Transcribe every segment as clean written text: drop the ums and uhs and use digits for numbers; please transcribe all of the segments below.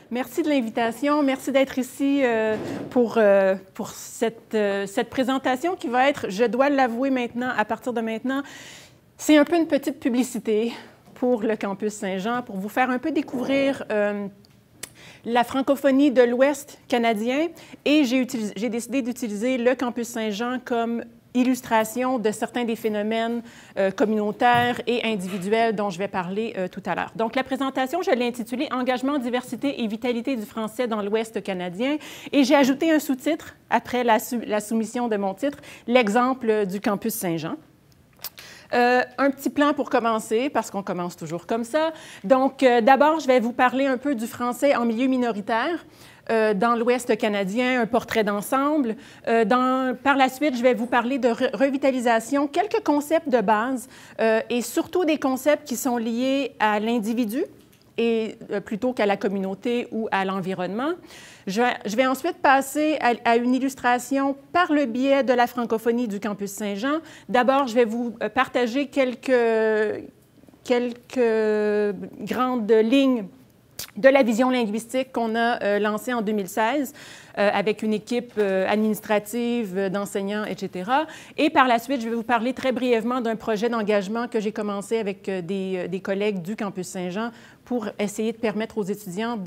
Merci de l'invitation. Merci d'être ici pour cette présentation qui va être, je dois l'avouer maintenant, à partir de maintenant, c'est un peu une petite publicité pour le campus Saint-Jean, pour vous faire un peu découvrir la francophonie de l'Ouest canadien. Et j'ai décidé d'utiliser le campus Saint-Jean comme illustration de certains des phénomènes communautaires et individuels dont je vais parler tout à l'heure. Donc, la présentation, je l'ai intitulée « Engagement, diversité et vitalité du français dans l'Ouest canadien » et j'ai ajouté un sous-titre, après la soumission de mon titre, « L'exemple du campus Saint-Jean ». Un petit plan pour commencer, parce qu'on commence toujours comme ça. Donc, d'abord, je vais vous parler un peu du français en milieu minoritaire. Dans l'Ouest canadien, un portrait d'ensemble. Par la suite, je vais vous parler de revitalisation, quelques concepts de base et surtout des concepts qui sont liés à l'individu et plutôt qu'à la communauté ou à l'environnement. Je vais ensuite passer à une illustration par le biais de la francophonie du campus Saint-Jean. D'abord, je vais vous partager quelques grandes lignes de la vision linguistique qu'on a lancée en 2016 avec une équipe administrative, d'enseignants, etc. Et par la suite, je vais vous parler très brièvement d'un projet d'engagement que j'ai commencé avec des collègues du campus Saint-Jean pour essayer de permettre aux étudiants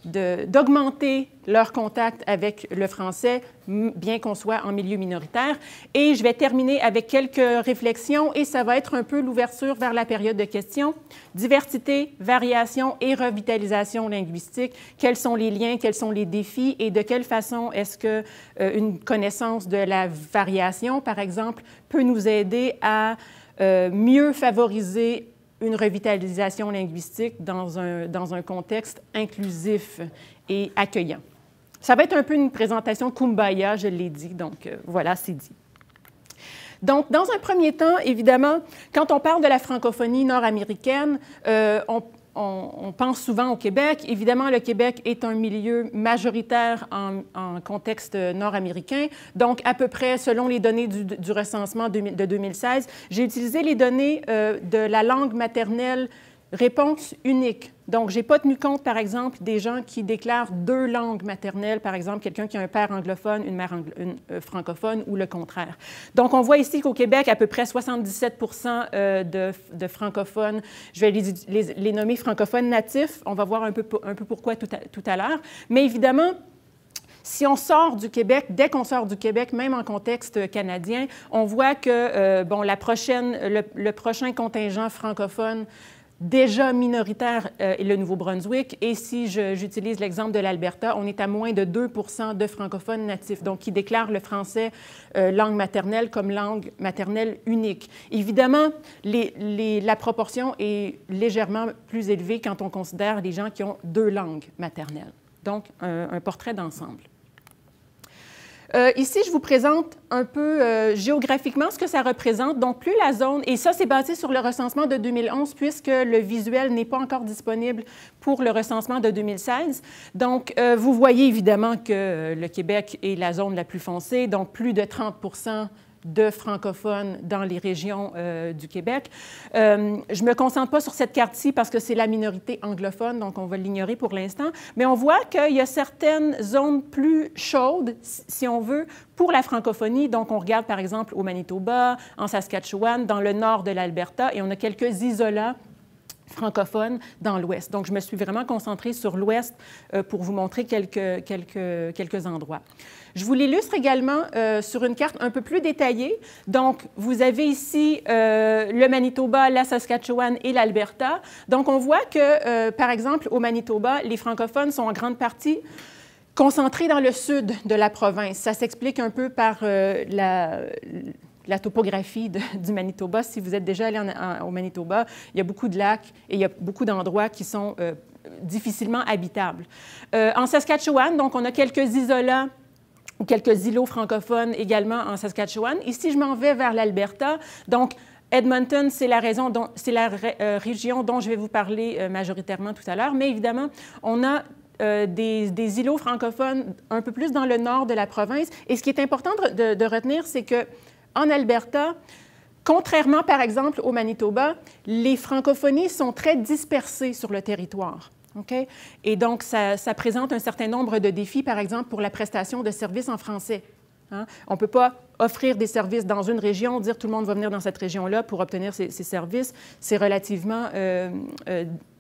d'augmenter leur contact avec le français, bien qu'on soit en milieu minoritaire. Et je vais terminer avec quelques réflexions et ça va être un peu l'ouverture vers la période de questions. Diversité, variation et revitalisation linguistique. Quels sont les liens, quels sont les défis et de quelle façon est-ce qu'une connaissance de la variation, par exemple, peut nous aider à mieux favoriser une revitalisation linguistique dans un contexte inclusif et accueillant. Ça va être un peu une présentation kumbaya, je l'ai dit, donc voilà, c'est dit. Donc, dans un premier temps, évidemment, quand on parle de la francophonie nord-américaine, on pense souvent au Québec. Évidemment, le Québec est un milieu majoritaire en contexte nord-américain. Donc, à peu près, selon les données du recensement de 2016, j'ai utilisé les données de la langue maternelle réponse unique. Donc, je n'ai pas tenu compte, par exemple, des gens qui déclarent deux langues maternelles, par exemple, quelqu'un qui a un père anglophone, une mère francophone, ou le contraire. Donc, on voit ici qu'au Québec, à peu près 77 de francophones, je vais les nommer francophones natifs, on va voir un peu pourquoi tout à l'heure, mais évidemment, si on sort du Québec, dès qu'on sort du Québec, même en contexte canadien, on voit que le prochain contingent francophone déjà minoritaire est le Nouveau-Brunswick. Et si j'utilise l'exemple de l'Alberta, on est à moins de 2 de francophones natifs, donc qui déclarent le français langue maternelle comme langue maternelle unique. Évidemment, la proportion est légèrement plus élevée quand on considère les gens qui ont deux langues maternelles. Donc, un portrait d'ensemble. Ici, je vous présente un peu géographiquement ce que ça représente. Donc, plus la zone, et ça, c'est basé sur le recensement de 2011, puisque le visuel n'est pas encore disponible pour le recensement de 2016. Donc, vous voyez évidemment que le Québec est la zone la plus foncée, donc plus de 30 de francophones dans les régions du Québec. Je ne me concentre pas sur cette carte-ci parce que c'est la minorité anglophone, donc on va l'ignorer pour l'instant, mais on voit qu'il y a certaines zones plus chaudes, si on veut, pour la francophonie. Donc, on regarde par exemple au Manitoba, en Saskatchewan, dans le nord de l'Alberta, et on a quelques isolats francophones dans l'Ouest. Donc, je me suis vraiment concentrée sur l'Ouest pour vous montrer quelques endroits. Je vous l'illustre également sur une carte un peu plus détaillée. Donc, vous avez ici le Manitoba, la Saskatchewan et l'Alberta. Donc, on voit que, par exemple, au Manitoba, les francophones sont en grande partie concentrés dans le sud de la province. Ça s'explique un peu par la topographie du Manitoba. Si vous êtes déjà allé au Manitoba, il y a beaucoup de lacs et il y a beaucoup d'endroits qui sont difficilement habitables. En Saskatchewan, donc, on a quelques isolats ou quelques îlots francophones également en Saskatchewan. Ici, je m'en vais vers l'Alberta. Donc, Edmonton, c'est la région dont je vais vous parler majoritairement tout à l'heure. Mais évidemment, on a des îlots francophones un peu plus dans le nord de la province. Et ce qui est important de retenir, c'est qu'en Alberta, contrairement, par exemple, au Manitoba, les francophonies sont très dispersées sur le territoire. Okay? Et donc, ça présente un certain nombre de défis, par exemple, pour la prestation de services en français. Hein? On ne peut pas offrir des services dans une région, dire tout le monde va venir dans cette région-là pour obtenir ces services. C'est relativement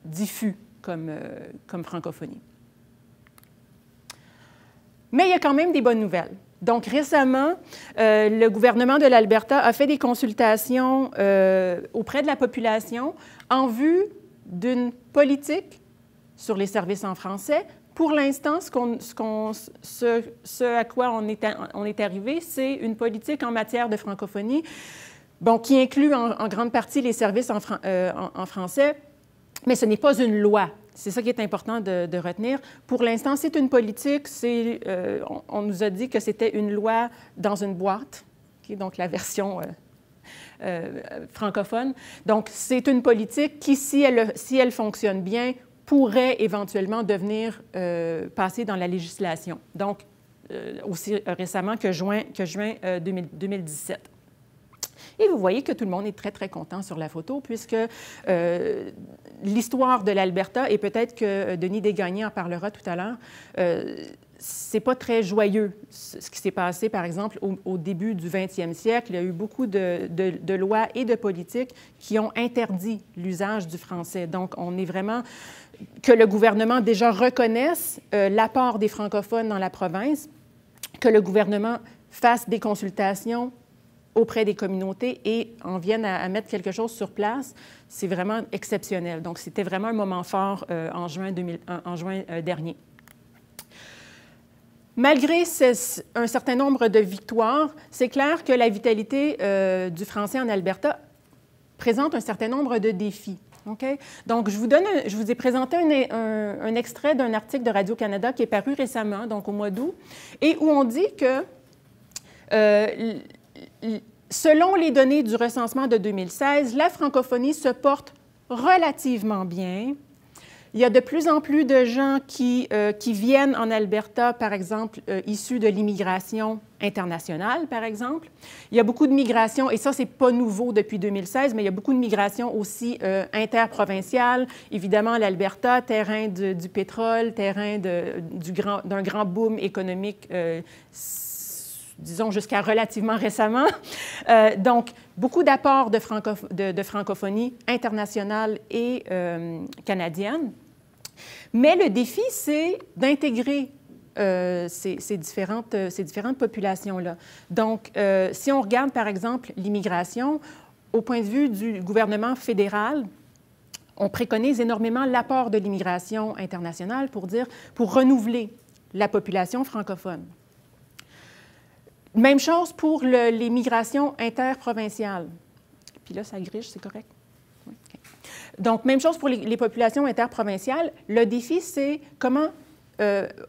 diffus comme francophonie. Mais il y a quand même des bonnes nouvelles. Donc, récemment, le gouvernement de l'Alberta a fait des consultations auprès de la population en vue d'une politique sur les services en français. Pour l'instant, ce à quoi on est arrivé, c'est une politique en matière de francophonie, bon, qui inclut en grande partie les services en français, mais ce n'est pas une loi. C'est ça qui est important de retenir. Pour l'instant, c'est une politique. On nous a dit que c'était une loi dans une boîte, okay, donc la version francophone. Donc, c'est une politique qui, si elle fonctionne bien, pourrait éventuellement devenir passer dans la législation. Donc, aussi récemment que juin 2017. Et vous voyez que tout le monde est très, très content sur la photo, puisque l'histoire de l'Alberta, et peut-être que Denis Desgagnés en parlera tout à l'heure, c'est pas très joyeux, ce qui s'est passé, par exemple, au début du 20e siècle. Il y a eu beaucoup de lois et de politiques qui ont interdit l'usage du français. Donc, on est vraiment... que le gouvernement déjà reconnaisse l'apport des francophones dans la province, que le gouvernement fasse des consultations auprès des communautés et en vienne à mettre quelque chose sur place, c'est vraiment exceptionnel. Donc, c'était vraiment un moment fort en juin dernier. Malgré un certain nombre de victoires, c'est clair que la vitalité du français en Alberta présente un certain nombre de défis. Okay? Donc, je vous ai présenté un extrait d'un article de Radio-Canada qui est paru récemment, donc au mois d'août, et où on dit que selon les données du recensement de 2016, la francophonie se porte relativement bien. Il y a de plus en plus de gens qui viennent en Alberta, par exemple, issus de l'immigration internationale, par exemple. Il y a beaucoup de migration, et ça, ce n'est pas nouveau depuis 2016, mais il y a beaucoup de migration aussi interprovinciale. Évidemment, l'Alberta, terrain du pétrole, terrain d'un grand boom économique, disons jusqu'à relativement récemment. Donc, beaucoup d'apports de francophonie internationale et canadienne. Mais le défi, c'est d'intégrer ces différentes populations-là. Donc, si on regarde, par exemple, l'immigration, au point de vue du gouvernement fédéral, on préconise énormément l'apport de l'immigration internationale pour renouveler la population francophone. Même chose pour les migrations interprovinciales. Puis là, ça griche, c'est correct? Oui. Okay. Donc, même chose pour les populations interprovinciales. Le défi, c'est comment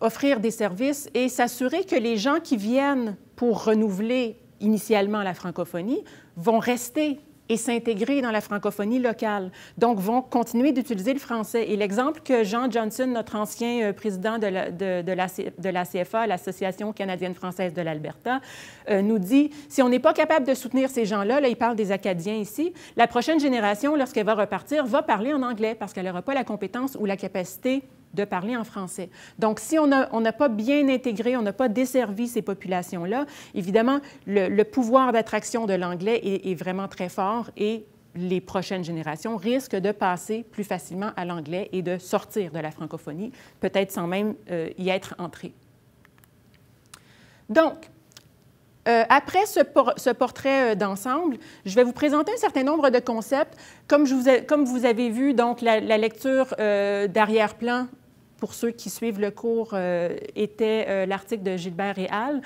offrir des services et s'assurer que les gens qui viennent pour renouveler initialement la francophonie vont rester et s'intégrer dans la francophonie locale, donc vont continuer d'utiliser le français. Et l'exemple que Jean Johnson, notre ancien président de la CFA, l'Association canadienne-française de l'Alberta, nous dit, si on n'est pas capable de soutenir ces gens-là, là, il parle des Acadiens ici, la prochaine génération, lorsqu'elle va repartir, va parler en anglais parce qu'elle n'aura pas la compétence ou la capacité de parler en français. Donc, si on n'a pas bien intégré, on n'a pas desservi ces populations-là, évidemment, le pouvoir d'attraction de l'anglais est vraiment très fort et les prochaines générations risquent de passer plus facilement à l'anglais et de sortir de la francophonie, peut-être sans même y être entrées. Donc, après ce portrait d'ensemble, je vais vous présenter un certain nombre de concepts. Comme vous avez vu, donc, la lecture d'arrière-plan, pour ceux qui suivent le cours, était l'article de Gilbert et al.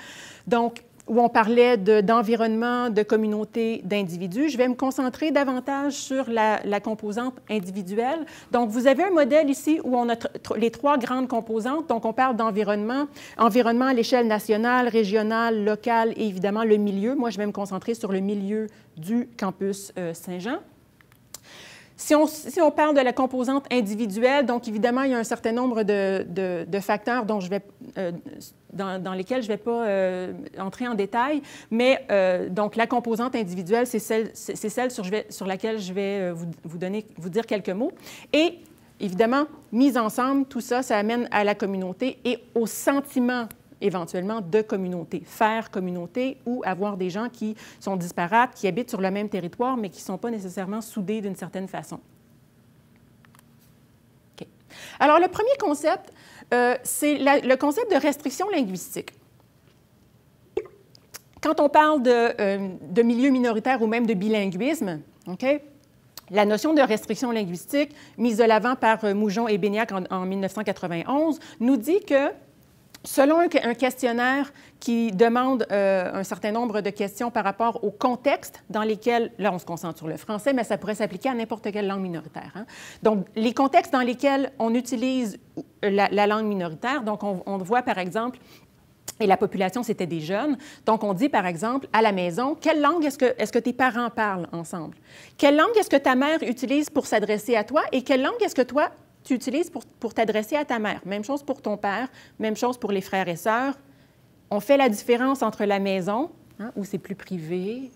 Donc, où on parlait d'environnement, de communauté, d'individus. Je vais me concentrer davantage sur la composante individuelle. Donc, vous avez un modèle ici où on a les trois grandes composantes. Donc, on parle d'environnement, environnement à l'échelle nationale, régionale, locale et évidemment le milieu. Moi, je vais me concentrer sur le milieu du campus Saint-Jean. Si on parle de la composante individuelle, donc évidemment, il y a un certain nombre de facteurs dont dans lesquels je ne vais pas entrer en détail, mais donc la composante individuelle, c'est celle sur laquelle je vais vous dire quelques mots. Et évidemment, mis ensemble, tout ça, ça amène à la communauté et au sentiment éventuellement de communauté, faire communauté ou avoir des gens qui sont disparates, qui habitent sur le même territoire, mais qui ne sont pas nécessairement soudés d'une certaine façon. Okay. Alors, le premier concept, c'est le concept de restriction linguistique. Quand on parle de milieu minoritaire ou même de bilinguisme, okay, la notion de restriction linguistique, mise de l'avant par Moujon et Béniac en 1991, nous dit que selon un questionnaire qui demande un certain nombre de questions par rapport au contexte dans lesquels, là on se concentre sur le français, mais ça pourrait s'appliquer à n'importe quelle langue minoritaire. Hein? Donc, les contextes dans lesquels on utilise la langue minoritaire, donc on voit par exemple, et la population c'était des jeunes, donc on dit par exemple à la maison, quelle langue est-ce que tes parents parlent ensemble? Quelle langue est-ce que ta mère utilise pour s'adresser à toi et quelle langue est-ce que toi tu utilises pour t'adresser à ta mère? Même chose pour ton père, même chose pour les frères et sœurs. On fait la différence entre la maison, hein, où c'est plus privé.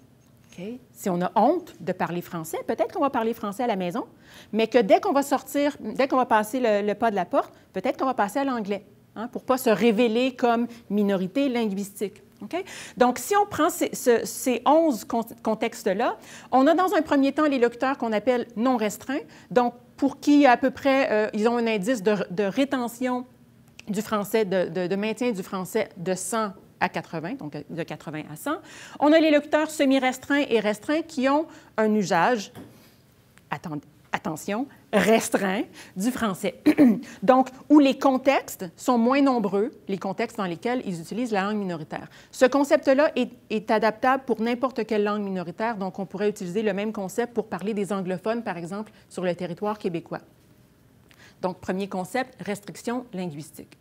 Okay? Si on a honte de parler français, peut-être qu'on va parler français à la maison, mais que dès qu'on va sortir, dès qu'on va passer le pas de la porte, peut-être qu'on va passer à l'anglais, hein, pour ne pas se révéler comme minorité linguistique. Okay? Donc, si on prend ces 11 contextes-là, on a dans un premier temps les locuteurs qu'on appelle non restreints, donc pour qui à peu près, ils ont un indice de rétention du français, de maintien du français de 100 à 80, donc de 80 à 100. On a les locuteurs semi-restreints et restreints qui ont un usage, attention, restreint du français. Donc, où les contextes sont moins nombreux, les contextes dans lesquels ils utilisent la langue minoritaire. Ce concept-là est adaptable pour n'importe quelle langue minoritaire, donc on pourrait utiliser le même concept pour parler des anglophones, par exemple, sur le territoire québécois. Donc, premier concept, restriction linguistique.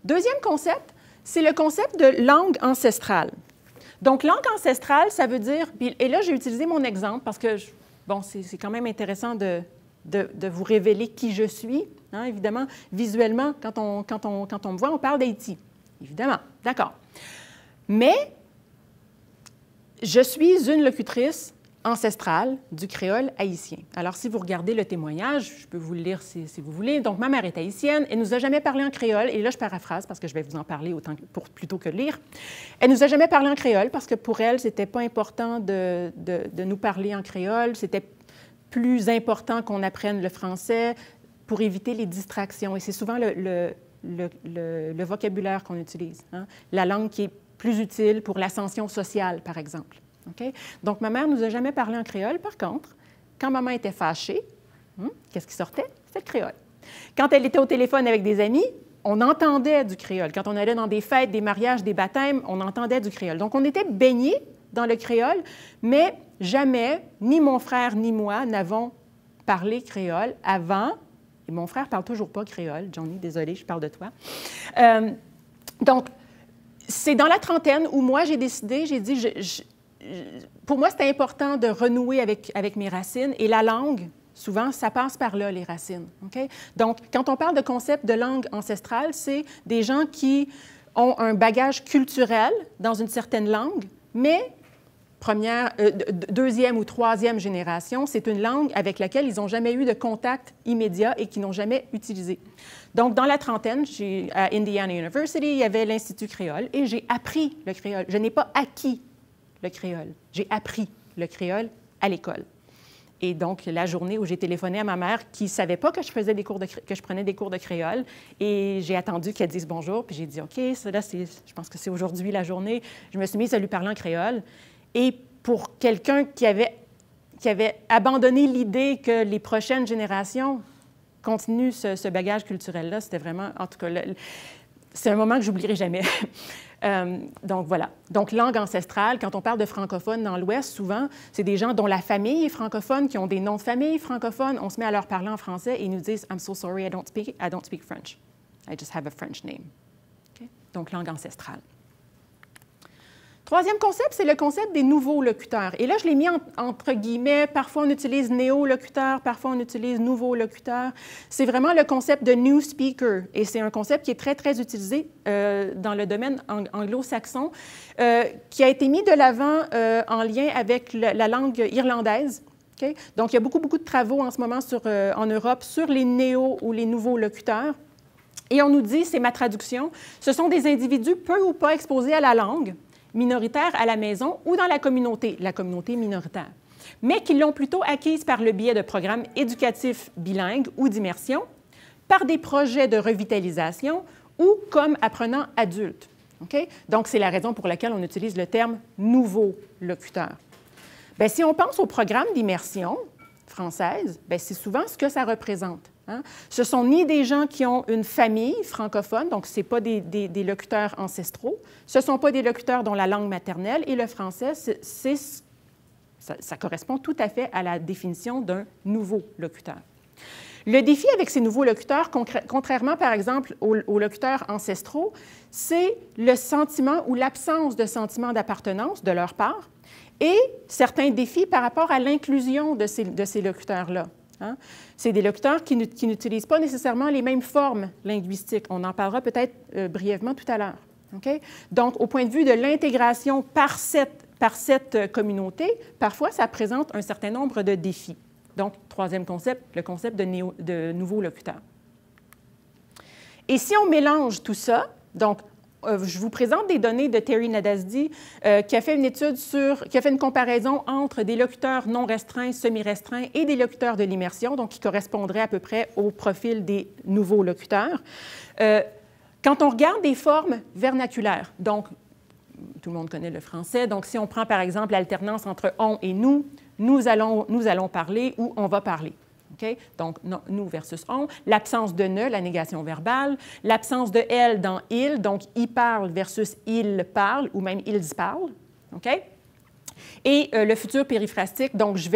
Deuxième concept, c'est le concept de langue ancestrale. Donc, langue ancestrale, ça veut dire, et là, j'ai utilisé mon exemple parce que bon, c'est quand même intéressant de vous révéler qui je suis. Hein, évidemment, visuellement, quand on me voit, on parle d'Haïti. Évidemment, d'accord. Mais je suis une locutrice ancestrale du créole haïtien. Alors, si vous regardez le témoignage, je peux vous le lire si vous voulez. Donc, ma mère est haïtienne. Elle ne nous a jamais parlé en créole. Et là, je paraphrase parce que je vais vous en parler plutôt que de lire. Elle ne nous a jamais parlé en créole parce que pour elle, ce n'était pas important de nous parler en créole. C'était plus important qu'on apprenne le français pour éviter les distractions. Et c'est souvent le vocabulaire qu'on utilise. Hein? La langue qui est plus utile pour l'ascension sociale, par exemple. Okay? Donc, ma mère ne nous a jamais parlé en créole. Par contre, quand maman était fâchée, qu'est-ce qui sortait? C'était le créole. Quand elle était au téléphone avec des amis, on entendait du créole. Quand on allait dans des fêtes, des mariages, des baptêmes, on entendait du créole. Donc, on était baignés dans le créole, mais jamais, ni mon frère ni moi, n'avons parlé créole avant. Et mon frère ne parle toujours pas créole. Johnny, désolée, je parle de toi. Donc, c'est dans la trentaine où moi, j'ai décidé, j'ai dit, pour moi, c'était important de renouer avec mes racines. Et la langue, souvent, ça passe par là, les racines. Okay? Donc, quand on parle de concept de langue ancestrale, c'est des gens qui ont un bagage culturel dans une certaine langue, mais deuxième ou troisième génération, c'est une langue avec laquelle ils n'ont jamais eu de contact immédiat et qu'ils n'ont jamais utilisé. Donc, dans la trentaine, à Indiana University, il y avait l'Institut créole et j'ai appris le créole. Je n'ai pas acquis le créole. J'ai appris le créole à l'école. Et donc, la journée où j'ai téléphoné à ma mère qui ne savait pas que je prenais des cours de créole, et j'ai attendu qu'elle dise bonjour, puis j'ai dit, OK, je pense que c'est aujourd'hui la journée. Je me suis mise à lui parler en créole. Et pour quelqu'un qui avait abandonné l'idée que les prochaines générations continuent ce bagage culturel-là, c'était vraiment, en tout cas, c'est un moment que je n'oublierai jamais. Donc, voilà. Donc, langue ancestrale, quand on parle de francophones dans l'Ouest, souvent, c'est des gens dont la famille est francophone, qui ont des noms de famille francophones. On se met à leur parler en français et ils nous disent « I'm so sorry, I don't speak French. I just have a French name. Okay? » Donc, langue ancestrale. Troisième concept, c'est le concept des nouveaux locuteurs. Et là, je l'ai mis entre guillemets. Parfois, on utilise néo-locuteur, parfois, on utilise nouveau locuteur. C'est vraiment le concept de new speaker. Et c'est un concept qui est très, très utilisé dans le domaine anglo-saxon, qui a été mis de l'avant en lien avec la langue irlandaise, Okay? Donc, il y a beaucoup de travaux en ce moment en Europe sur les néo- ou les nouveaux locuteurs. Et on nous dit, c'est ma traduction, ce sont des individus peu ou pas exposés à la langue minoritaire à la maison ou dans la communauté minoritaire, mais qui l'ont plutôt acquise par le biais de programmes éducatifs bilingues ou d'immersion, par des projets de revitalisation ou comme apprenants adultes. Okay? Donc, c'est la raison pour laquelle on utilise le terme « nouveau locuteur ». Bien, si on pense au programme d'immersion française, bien, c'est souvent ce que ça représente. Hein? Ce ne sont ni des gens qui ont une famille francophone, donc ce ne sont pas des locuteurs ancestraux, ce ne sont pas des locuteurs dont la langue maternelle, et le français, ça correspond tout à fait à la définition d'un nouveau locuteur. Le défi avec ces nouveaux locuteurs, contrairement par exemple aux locuteurs ancestraux, c'est le sentiment ou l'absence de sentiment d'appartenance de leur part et certains défis par rapport à l'inclusion de ces locuteurs-là. Hein? C'est des locuteurs qui n'utilisent pas nécessairement les mêmes formes linguistiques. On en parlera peut-être brièvement tout à l'heure. Okay? Donc, au point de vue de l'intégration par cette communauté, parfois, ça présente un certain nombre de défis. Donc, troisième concept, le concept de nouveau locuteur. Et si on mélange tout ça, donc, je vous présente des données de Terry Nadasdy qui a fait une étude qui a fait une comparaison entre des locuteurs non restreints, semi-restreints et des locuteurs de l'immersion, donc qui correspondraient à peu près au profil des nouveaux locuteurs. Quand on regarde des formes vernaculaires, donc, tout le monde connaît le français, donc si on prend par exemple l'alternance entre « on » et « nous », nous allons parler ou on va parler. Okay? Donc, nous versus on. L'absence de ne, la négation verbale. L'absence de elle dans il, donc il parle versus il parle ou même ils parlent. Okay? Et le futur périphrastique, donc je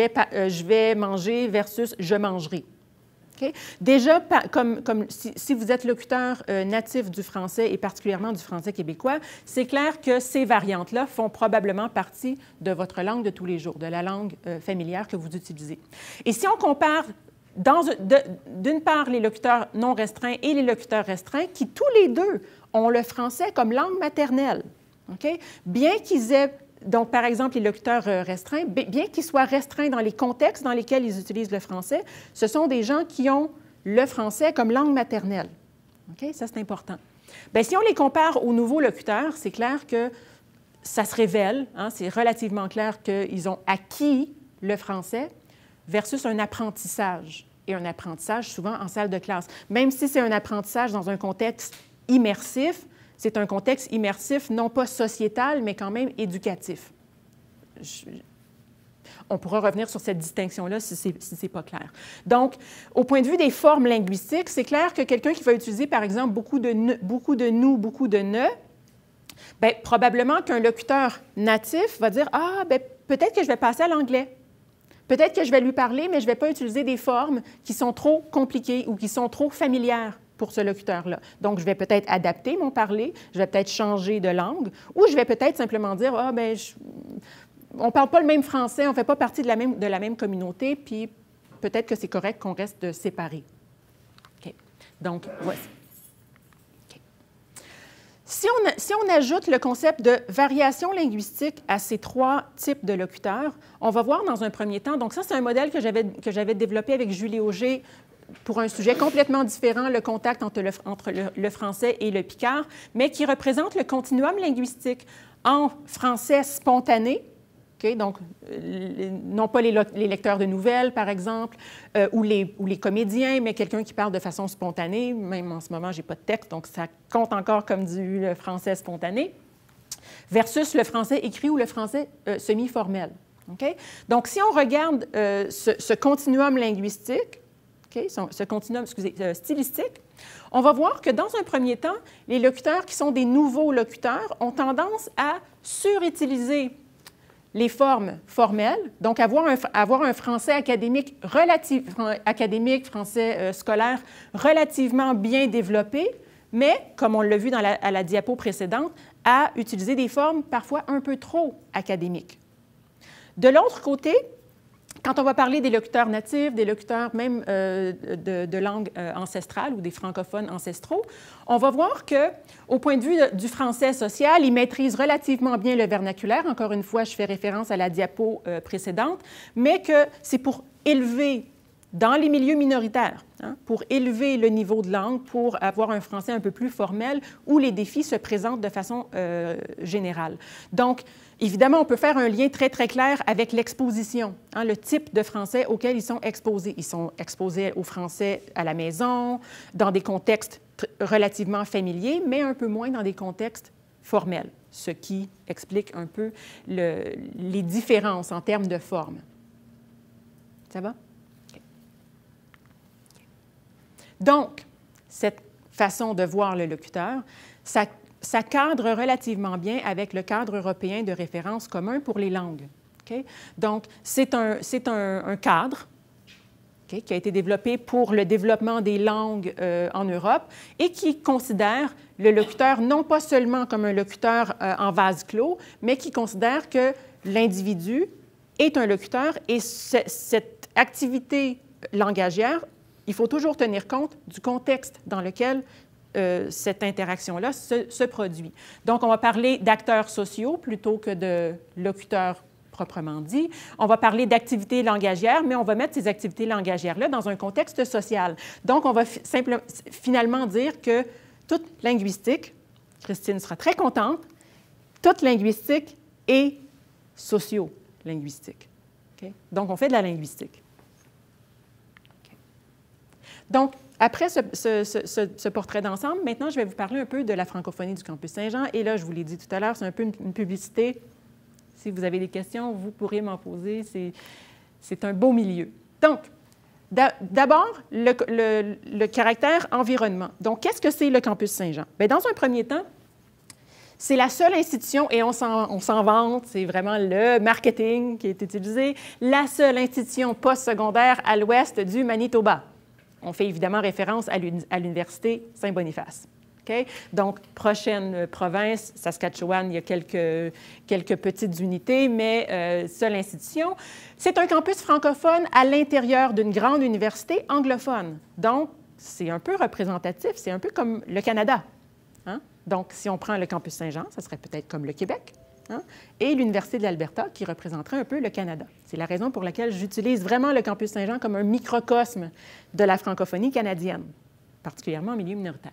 vais manger versus je mangerai. Okay? Déjà, si vous êtes locuteur natif du français et particulièrement du français québécois, c'est clair que ces variantes-là font probablement partie de votre langue de tous les jours, de la langue familière que vous utilisez. Et si on compare d'une part les locuteurs non restreints et les locuteurs restreints, qui tous les deux ont le français comme langue maternelle, okay? Bien qu'ils aient donc, par exemple, les locuteurs restreints, bien qu'ils soient restreints dans les contextes dans lesquels ils utilisent le français, ce sont des gens qui ont le français comme langue maternelle. Okay? Ça, c'est important. Bien, si on les compare aux nouveaux locuteurs, c'est clair que ça se révèle, hein, c'est relativement clair qu'ils ont acquis le français versus un apprentissage. Et un apprentissage souvent en salle de classe. Même si c'est un apprentissage dans un contexte immersif, c'est un contexte immersif, non pas sociétal, mais quand même éducatif. On pourra revenir sur cette distinction-là si ce n'est pas clair. Donc, au point de vue des formes linguistiques, c'est clair que quelqu'un qui va utiliser, par exemple, beaucoup de nous, beaucoup de ne, bien, probablement qu'un locuteur natif va dire « Ah, bien, peut-être que je vais passer à l'anglais. Peut-être que je vais lui parler, mais je ne vais pas utiliser des formes qui sont trop compliquées ou qui sont trop familières pour ce locuteur-là. Donc, je vais peut-être adapter mon parler, je vais peut-être changer de langue, ou je vais peut-être simplement dire « Ah, bien, on ne parle pas le même français, on ne fait pas partie de la même communauté, puis peut-être que c'est correct qu'on reste séparés. » OK. Donc, voici. Okay. Si on ajoute le concept de variation linguistique à ces trois types de locuteurs, on va voir dans un premier temps, donc ça, c'est un modèle que j'avais développé avec Julie Auger pour un sujet complètement différent, le contact entre le français et le picard, mais qui représente le continuum linguistique en français spontané, okay, donc non pas les lecteurs de nouvelles, par exemple, ou les comédiens, mais quelqu'un qui parle de façon spontanée. Même en ce moment, je n'ai pas de texte, donc ça compte encore comme du français spontané, versus le français écrit ou le français semi-formel. Okay? Donc, si on regarde ce continuum linguistique, okay, ce continuum stylistique, on va voir que dans un premier temps, les locuteurs qui sont des nouveaux locuteurs ont tendance à surutiliser les formes formelles, donc avoir un français académique, français scolaire relativement bien développé, mais, comme on l'a vu à la diapo précédente, à utiliser des formes parfois un peu trop académiques. De l'autre côté, Quand on va parler des locuteurs natifs, des locuteurs même de langue ancestrale ou des francophones ancestraux, on va voir qu'au point de vue du français social, ils maîtrisent relativement bien le vernaculaire. Encore une fois, je fais référence à la diapo précédente, mais que c'est pour élever dans les milieux minoritaires, hein, pour élever le niveau de langue, pour avoir un français un peu plus formel où les défis se présentent de façon générale. Donc, évidemment, on peut faire un lien très, très clair avec l'exposition, hein, le type de français auquel ils sont exposés. Ils sont exposés au français à la maison, dans des contextes relativement familiers, mais un peu moins dans des contextes formels, ce qui explique un peu les différences en termes de forme. Ça va? Donc, cette façon de voir le locuteur, ça cadre relativement bien avec le cadre européen de référence commun pour les langues. Okay? Donc, c'est un cadre okay, qui a été développé pour le développement des langues en Europe et qui considère le locuteur non pas seulement comme un locuteur en vase clos, mais qui considère que l'individu est un locuteur et cette activité langagière, il faut toujours tenir compte du contexte dans lequel cette interaction-là se produit. Donc, on va parler d'acteurs sociaux plutôt que de locuteurs proprement dit. On va parler d'activités langagières, mais on va mettre ces activités langagières-là dans un contexte social. Donc, on va finalement dire que toute linguistique, Christine sera très contente, toute linguistique est socio-linguistique. Okay? Donc, on fait de la linguistique. Donc, après ce portrait d'ensemble, maintenant, je vais vous parler un peu de la francophonie du Campus Saint-Jean. Et là, je vous l'ai dit tout à l'heure, c'est un peu une publicité. Si vous avez des questions, vous pourrez m'en poser. C'est un beau milieu. Donc, d'abord, le caractère environnement. Donc, qu'est-ce que c'est le Campus Saint-Jean? Bien, dans un premier temps, c'est la seule institution, et on s'en vante, c'est vraiment le marketing qui est utilisé, la seule institution postsecondaire à l'ouest du Manitoba. On fait évidemment référence à l'Université Saint-Boniface. Okay? Donc, prochaine province, Saskatchewan, il y a quelques petites unités, mais seule institution. C'est un campus francophone à l'intérieur d'une grande université anglophone. Donc, c'est un peu représentatif, c'est un peu comme le Canada. Hein? Donc, si on prend le campus Saint-Jean, ça serait peut-être comme le Québec. Hein? Et l'Université de l'Alberta, qui représenterait un peu le Canada. C'est la raison pour laquelle j'utilise vraiment le campus Saint-Jean comme un microcosme de la francophonie canadienne, particulièrement en milieu minoritaire.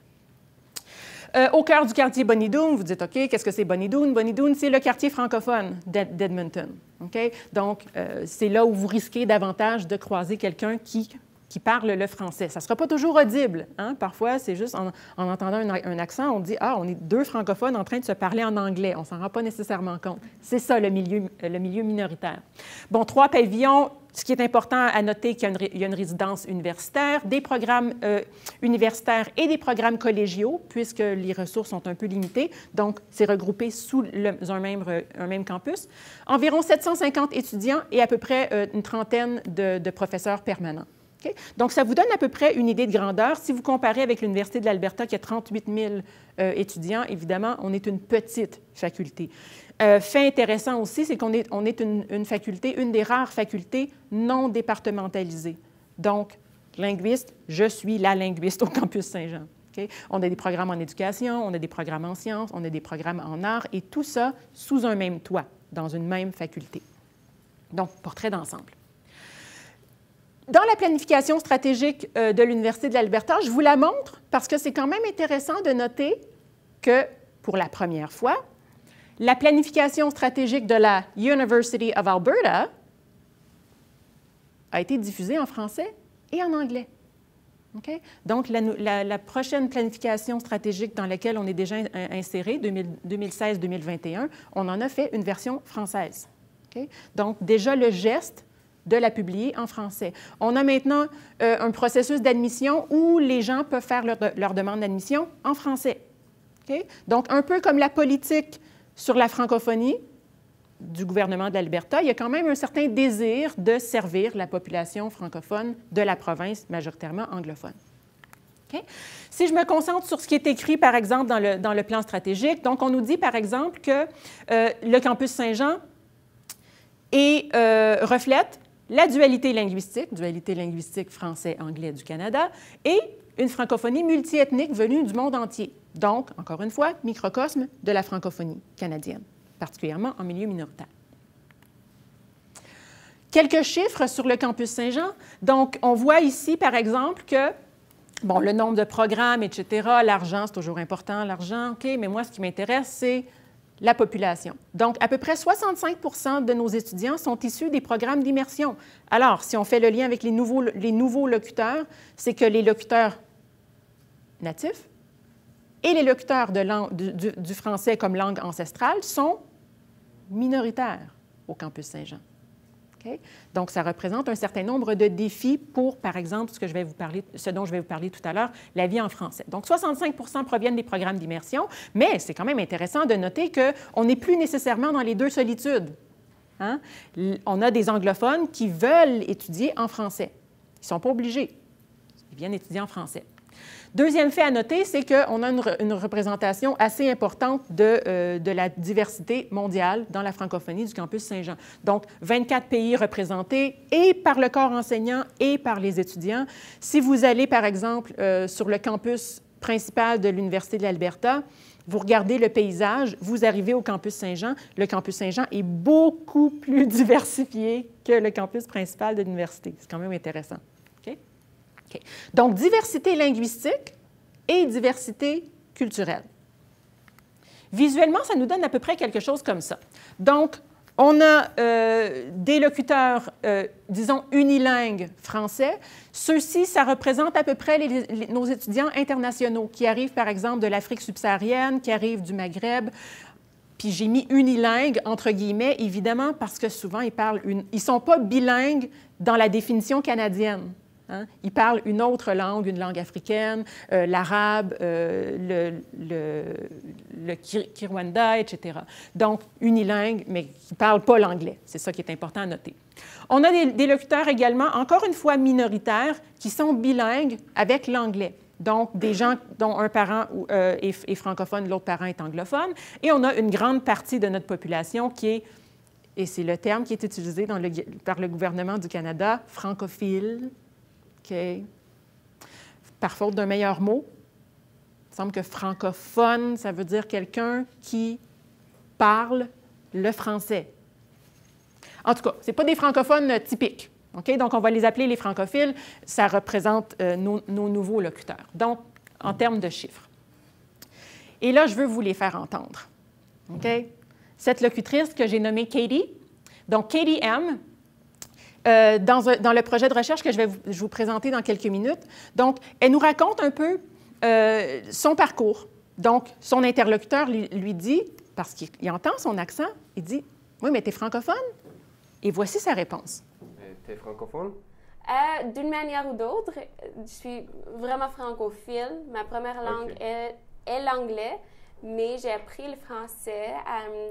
Au cœur du quartier Bonnie Doon, vous dites, OK, qu'est-ce que c'est Bonnie Doon? Bonnie Doon, c'est le quartier francophone d'Edmonton. Okay? Donc, c'est là où vous risquez davantage de croiser quelqu'un qui parle le français. Ça ne sera pas toujours audible. Hein? Parfois, c'est juste en entendant un accent, on dit « Ah, on est deux francophones en train de se parler en anglais. » On ne s'en rend pas nécessairement compte. C'est ça, le milieu minoritaire. Bon, 3 pavillons. Ce qui est important à noter, qu'il y a une résidence universitaire, des programmes universitaires et des programmes collégiaux, puisque les ressources sont un peu limitées. Donc, c'est regroupé sous un même campus. Environ 750 étudiants et à peu près une trentaine de professeurs permanents. Okay? Donc, ça vous donne à peu près une idée de grandeur. Si vous comparez avec l'Université de l'Alberta, qui a 38 000 étudiants, évidemment, on est une petite faculté. Fait intéressant aussi, c'est qu'on est une faculté, une des rares facultés non départementalisées. Donc, linguiste, je suis la linguiste au campus Saint-Jean. Okay? On a des programmes en éducation, on a des programmes en sciences, on a des programmes en arts, et tout ça sous un même toit, dans une même faculté. Donc, portrait d'ensemble. Dans la planification stratégique de l'Université de l'Alberta, je vous la montre parce que c'est quand même intéressant de noter que, pour la première fois, la planification stratégique de la University of Alberta a été diffusée en français et en anglais. Okay? Donc, la prochaine planification stratégique dans laquelle on est déjà inséré, 2016-2021, on en a fait une version française. Okay? Donc, déjà le geste de la publier en français. On a maintenant un processus d'admission où les gens peuvent faire leur demande d'admission en français. Okay? Donc, un peu comme la politique sur la francophonie du gouvernement de l'Alberta, il y a quand même un certain désir de servir la population francophone de la province majoritairement anglophone. Okay? Si je me concentre sur ce qui est écrit, par exemple, dans le plan stratégique, donc on nous dit, par exemple, que le campus Saint-Jean reflète la dualité linguistique français-anglais du Canada, et une francophonie multiethnique venue du monde entier. Donc, encore une fois, microcosme de la francophonie canadienne, particulièrement en milieu minoritaire. Quelques chiffres sur le campus Saint-Jean. Donc, on voit ici, par exemple, que bon, le nombre de programmes, etc., l'argent, c'est toujours important, l'argent, OK, mais moi, ce qui m'intéresse, c'est la population. Donc, à peu près 65 de nos étudiants sont issus des programmes d'immersion. Alors, si on fait le lien avec les nouveaux locuteurs, c'est que les locuteurs natifs et les locuteurs du français comme langue ancestrale sont minoritaires au campus Saint-Jean. Okay? Donc, ça représente un certain nombre de défis pour, par exemple, ce dont je vais vous parler tout à l'heure, la vie en français. Donc, 65 proviennent des programmes d'immersion, mais c'est quand même intéressant de noter qu'on n'est plus nécessairement dans les deux solitudes. Hein? On a des anglophones qui veulent étudier en français. Ils ne sont pas obligés. Ils viennent étudier en français. Deuxième fait à noter, c'est qu'on a une représentation assez importante de la diversité mondiale dans la francophonie du campus Saint-Jean. Donc, 24 pays représentés et par le corps enseignant et par les étudiants. Si vous allez, par exemple, sur le campus principal de l'Université de l'Alberta, vous regardez le paysage, vous arrivez au campus Saint-Jean. Le campus Saint-Jean est beaucoup plus diversifié que le campus principal de l'université. C'est quand même intéressant. Okay. Donc, diversité linguistique et diversité culturelle. Visuellement, ça nous donne à peu près quelque chose comme ça. Donc, on a des locuteurs, disons, unilingues français. Ceux-ci, ça représente à peu près nos étudiants internationaux qui arrivent, par exemple, de l'Afrique subsaharienne, qui arrivent du Maghreb. Puis j'ai mis unilingue, entre guillemets, évidemment, parce que souvent, ils ne sont pas bilingues dans la définition canadienne. Hein? Ils parlent une autre langue, une langue africaine, l'arabe, le Kinyarwanda, etc. Donc, unilingue, mais qui ne parlent pas l'anglais. C'est ça qui est important à noter. On a des locuteurs également, encore une fois minoritaires, qui sont bilingues avec l'anglais. Donc, des gens dont un parent est francophone, l'autre parent est anglophone. Et on a une grande partie de notre population qui est, et c'est le terme qui est utilisé par le gouvernement du Canada, francophile. Okay. Par faute d'un meilleur mot, il semble que francophone, ça veut dire quelqu'un qui parle le français. En tout cas, ce n'est pas des francophones typiques. Okay? Donc, on va les appeler les francophiles. Ça représente nos nouveaux locuteurs. Donc, en termes de chiffres. Et là, je veux vous les faire entendre. Okay? Cette locutrice que j'ai nommée Katie, donc Katie M., dans le projet de recherche que je vais vous présenter dans quelques minutes. Donc, elle nous raconte un peu son parcours. Donc, son interlocuteur lui dit, parce qu'il entend son accent, il dit « Oui, mais t'es francophone? » Et voici sa réponse. T'es francophone? D'une manière ou d'autre, je suis vraiment francophile. Ma première langue est l'anglais, mais j'ai appris le français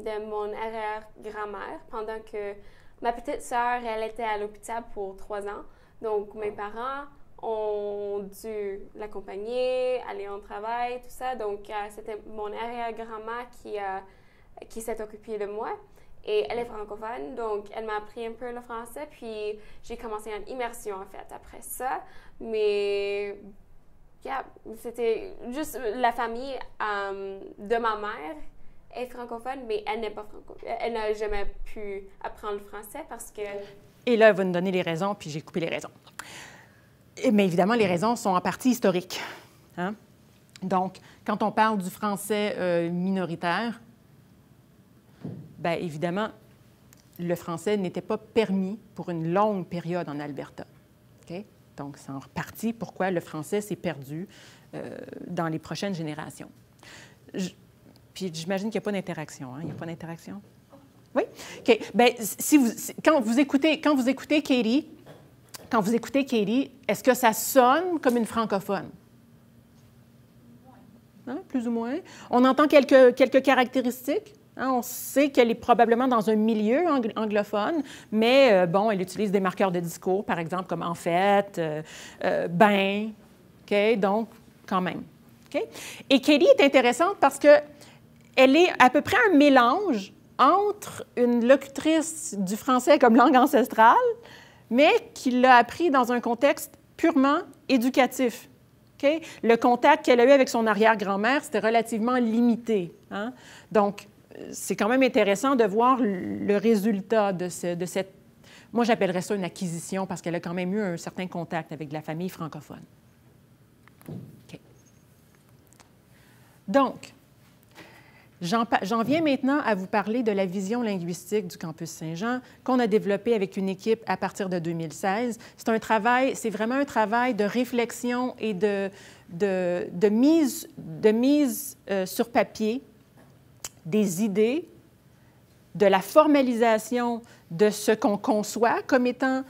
de mon arrière-grand-mère pendant que ma petite sœur, elle était à l'hôpital pour 3 ans. Donc, mes parents ont dû l'accompagner, aller au travail, tout ça. Donc, c'était mon arrière-grand-mère qui s'est occupée de moi. Et elle est francophone, donc elle m'a appris un peu le français. Puis, j'ai commencé une immersion, en fait, après ça. Mais, c'était juste la famille de ma mère est francophone, mais elle n'est pas francophone. Elle n'a jamais pu apprendre le français parce que... Et là, elle va nous donner les raisons, puis j'ai coupé les raisons. Mais évidemment, les raisons sont en partie historiques. Hein? Donc, quand on parle du français minoritaire, bien évidemment, le français n'était pas permis pour une longue période en Alberta. Okay? Donc, c'est en partie pourquoi le français s'est perdu dans les prochaines générations. Puis j'imagine qu'il n'y a pas d'interaction. Hein? Il n'y a pas d'interaction? Oui? OK. Bien, quand vous écoutez Katie, est-ce que ça sonne comme une francophone? Hein? Plus ou moins. On entend quelques caractéristiques. Hein? On sait qu'elle est probablement dans un milieu anglophone, mais bon, elle utilise des marqueurs de discours, par exemple, comme en fait, ben. OK? Donc, quand même. OK? Et Katie est intéressante parce que elle est à peu près un mélange entre une locutrice du français comme langue ancestrale mais qui l'a appris dans un contexte purement éducatif. Okay? Le contact qu'elle a eu avec son arrière-grand-mère, c'était relativement limité. Hein? Donc, c'est quand même intéressant de voir le résultat de cette... Moi, j'appellerais ça une acquisition parce qu'elle a quand même eu un certain contact avec de la famille francophone. Okay. Donc, j'en viens maintenant à vous parler de la vision linguistique du Campus Saint-Jean qu'on a développée avec une équipe à partir de 2016. C'est vraiment un travail de réflexion et de mise sur papier des idées, de la formalisation de ce qu'on conçoit comme étant...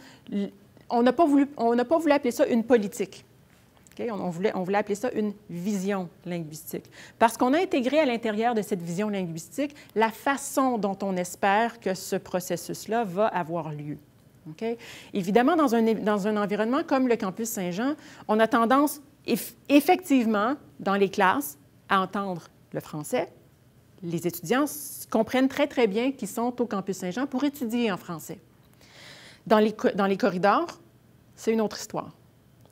On n'a pas voulu appeler ça une politique. Okay? On voulait appeler ça une vision linguistique. Parce qu'on a intégré à l'intérieur de cette vision linguistique la façon dont on espère que ce processus-là va avoir lieu. Okay? Évidemment, dans un environnement comme le Campus Saint-Jean, on a tendance, effectivement, dans les classes, à entendre le français. Les étudiants comprennent très, très bien qu'ils sont au Campus Saint-Jean pour étudier en français. Dans les corridors, c'est une autre histoire.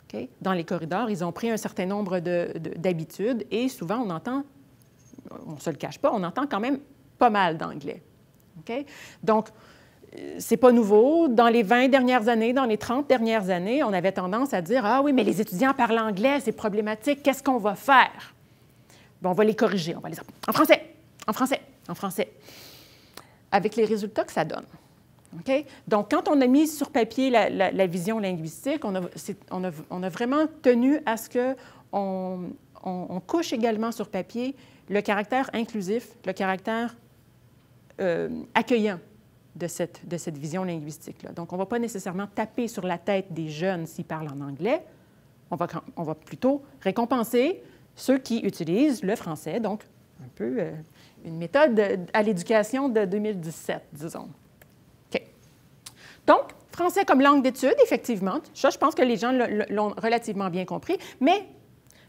Okay? Dans les corridors, ils ont pris un certain nombre d'habitudes et souvent, on ne se le cache pas, on entend quand même pas mal d'anglais. Okay? Donc, c'est pas nouveau. Dans les 20 dernières années, dans les 30 dernières années, on avait tendance à dire « Ah oui, mais les étudiants parlent anglais, c'est problématique, qu'est-ce qu'on va faire? » Bon, on va les corriger, on va les dire « En français! En français! En français! » Avec les résultats que ça donne. Okay? Donc, quand on a mis sur papier la vision linguistique, on a vraiment tenu à ce qu'on couche également sur papier le caractère inclusif, le caractère accueillant de cette vision linguistique-là. Donc, on ne va pas nécessairement taper sur la tête des jeunes s'ils parlent en anglais. On va plutôt récompenser ceux qui utilisent le français, donc un peu une méthode à l'éducation de 2017, disons. Donc, français comme langue d'étude, effectivement, ça, je pense que les gens l'ont relativement bien compris, mais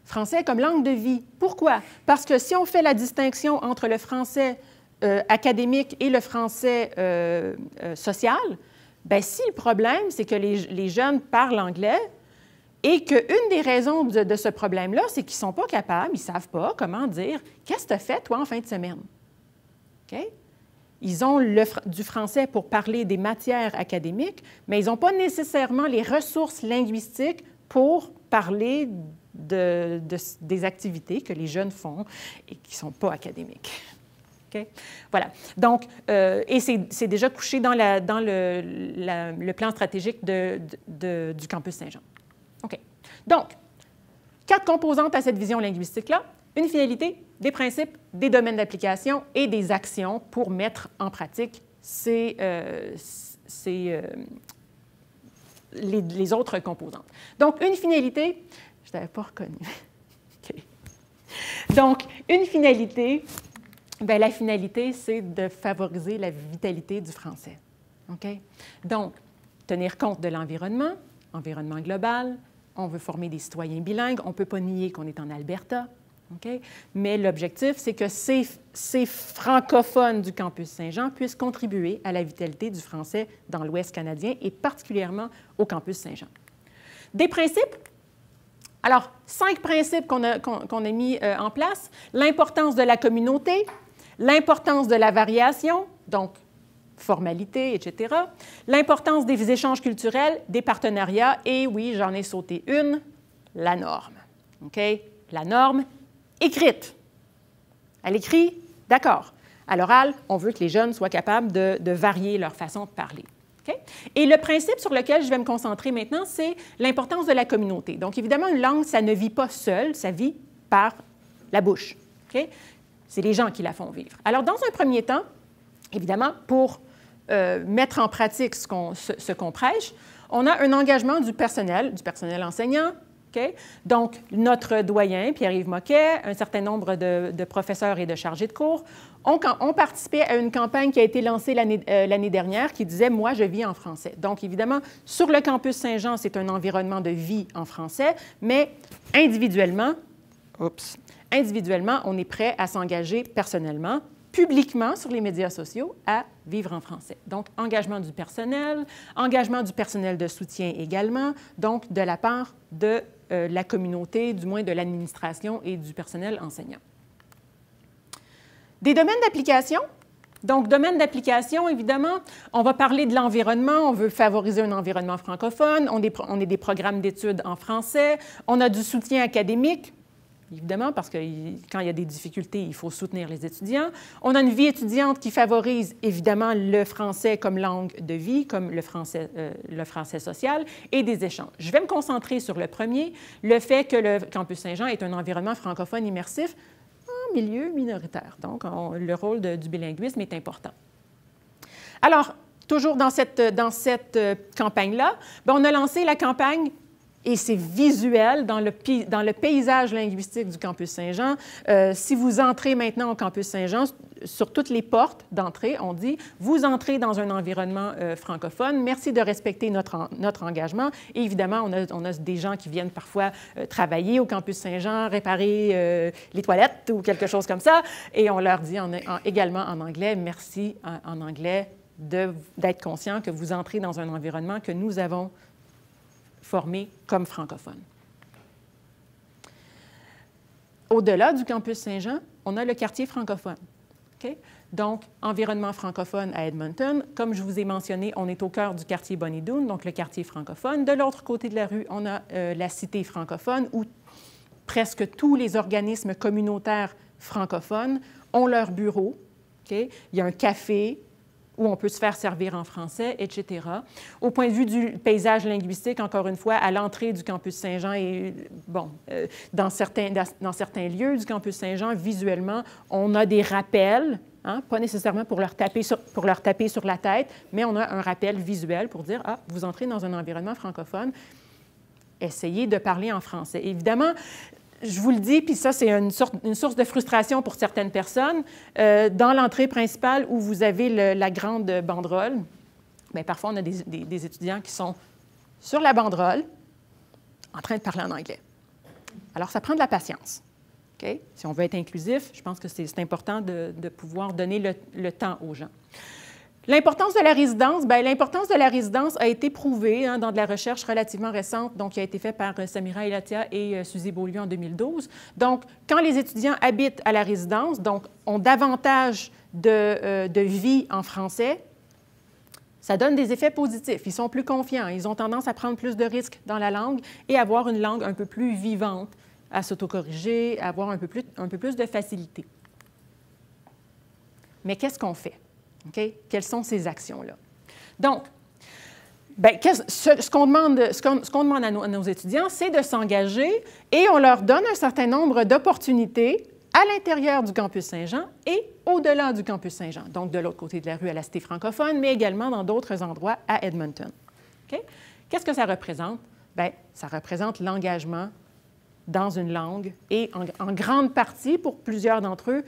français comme langue de vie. Pourquoi? Parce que si on fait la distinction entre le français académique et le français social, bien, si le problème, c'est que les jeunes parlent anglais et qu'une des raisons de ce problème-là, c'est qu'ils ne sont pas capables, ils ne savent pas comment dire « Qu'est-ce que tu as fait, toi, en fin de semaine? » Okay? Ils ont du français pour parler des matières académiques, mais ils n'ont pas nécessairement les ressources linguistiques pour parler des activités que les jeunes font et qui ne sont pas académiques. Okay? Voilà. Donc, et c'est déjà couché dans le plan stratégique du Campus Saint-Jean. OK. Donc, 4 composantes à cette vision linguistique-là. Une finalité, des principes, des domaines d'application et des actions pour mettre en pratique les autres composantes. Donc, une finalité, je ne t'avais pas reconnu. Okay. Donc, une finalité, bien, la finalité, c'est de favoriser la vitalité du français. Okay? Donc, tenir compte de l'environnement, environnement global, on veut former des citoyens bilingues, on ne peut pas nier qu'on est en Alberta. Okay? Mais l'objectif, c'est que ces francophones du Campus Saint-Jean puissent contribuer à la vitalité du français dans l'Ouest canadien et particulièrement au Campus Saint-Jean. Des principes? Alors, 5 principes qu'on a mis en place. L'importance de la communauté, l'importance de la variation, donc formalité, etc. L'importance des échanges culturels, des partenariats et, oui, j'en ai sauté une, la norme. Okay? La norme écrite. À l'écrit, d'accord. À l'oral, on veut que les jeunes soient capables de varier leur façon de parler. Okay? Et le principe sur lequel je vais me concentrer maintenant, c'est l'importance de la communauté. Donc, évidemment, une langue, ça ne vit pas seule, ça vit par la bouche. Okay? C'est les gens qui la font vivre. Alors, dans un premier temps, évidemment, pour mettre en pratique ce qu'on prêche, on a un engagement du personnel enseignant. Okay? Donc, notre doyen, Pierre-Yves Moquet, un certain nombre de professeurs et de chargés de cours ont participé à une campagne qui a été lancée l'année dernière qui disait « Moi, je vis en français ». Donc, évidemment, sur le campus Saint-Jean, c'est un environnement de vie en français, mais individuellement, on est prêt à s'engager personnellement publiquement sur les médias sociaux à vivre en français. Donc, engagement du personnel de soutien également, donc de la part de la communauté, du moins de l'administration et du personnel enseignant. Des domaines d'application. Donc, domaine d'application, évidemment, on va parler de l'environnement, on veut favoriser un environnement francophone, on est des programmes d'études en français, on a du soutien académique, évidemment, parce que quand il y a des difficultés, il faut soutenir les étudiants. On a une vie étudiante qui favorise, évidemment, le français comme langue de vie, comme le français social, et des échanges. Je vais me concentrer sur le premier, le fait que le Campus Saint-Jean est un environnement francophone immersif en milieu minoritaire. Donc, le rôle du bilinguisme est important. Alors, toujours dans cette campagne-là, on a lancé la campagne. Et c'est visuel dans le paysage linguistique du Campus Saint-Jean. Si vous entrez maintenant au Campus Saint-Jean, sur toutes les portes d'entrée, on dit « Vous entrez dans un environnement francophone. Merci de respecter notre engagement. » Et évidemment, on a des gens qui viennent parfois travailler au Campus Saint-Jean, réparer les toilettes ou quelque chose comme ça. Et on leur dit également en anglais « Merci en anglais d'être conscient que vous entrez dans un environnement que nous avons formés comme francophones. Au-delà du Campus Saint-Jean, on a le quartier francophone. Okay? Donc, environnement francophone à Edmonton. Comme je vous ai mentionné, on est au cœur du quartier Bonnie Doon, donc le quartier francophone. De l'autre côté de la rue, on a la cité francophone, où presque tous les organismes communautaires francophones ont leur bureau. Okay? Il y a un café, où on peut se faire servir en français, etc. Au point de vue du paysage linguistique, encore une fois, à l'entrée du Campus Saint-Jean et, dans certains lieux du Campus Saint-Jean, visuellement, on a des rappels, hein, pas nécessairement pour leur taper sur la tête, mais on a un rappel visuel pour dire « Ah, vous entrez dans un environnement francophone, essayez de parler en français ». Évidemment, je vous le dis, puis ça, c'est une source de frustration pour certaines personnes. Dans l'entrée principale où vous avez la grande banderole, bien, parfois, on a des étudiants qui sont sur la banderole en train de parler en anglais. Alors, ça prend de la patience. Okay? Si on veut être inclusif, je pense que c'est important de pouvoir donner le temps aux gens. L'importance de la résidence, bien, l'importance de la résidence a été prouvée dans de la recherche relativement récente, donc qui a été faite par Samira Elatia et Suzy Beaulieu en 2012. Donc, quand les étudiants habitent à la résidence, donc ont davantage de vie en français, ça donne des effets positifs. Ils sont plus confiants, ils ont tendance à prendre plus de risques dans la langue et avoir une langue un peu plus vivante, à s'autocorriger, à avoir un peu plus de facilité. Mais qu'est-ce qu'on fait? Okay? Quelles sont ces actions-là? Donc, bien, ce qu'on demande à nos étudiants, c'est de s'engager et on leur donne un certain nombre d'opportunités à l'intérieur du Campus Saint-Jean et au-delà du Campus Saint-Jean, donc de l'autre côté de la rue à la Cité francophone, mais également dans d'autres endroits à Edmonton. Okay? Qu'est-ce que ça représente? Bien, ça représente l'engagement dans une langue et en grande partie, pour plusieurs d'entre eux,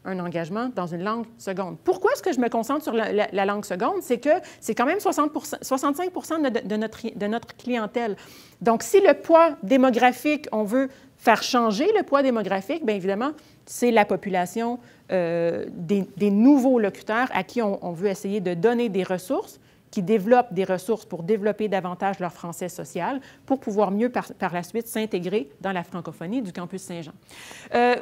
un engagement dans une langue seconde. Pourquoi est-ce que je me concentre sur la langue seconde? C'est que c'est quand même 65 de notre clientèle. Donc, si le poids démographique, on veut faire changer le poids démographique, bien évidemment, c'est la population des nouveaux locuteurs à qui on veut essayer de donner des ressources, qui développent des ressources pour développer davantage leur français social, pour pouvoir mieux, par la suite, s'intégrer dans la francophonie du Campus Saint-Jean.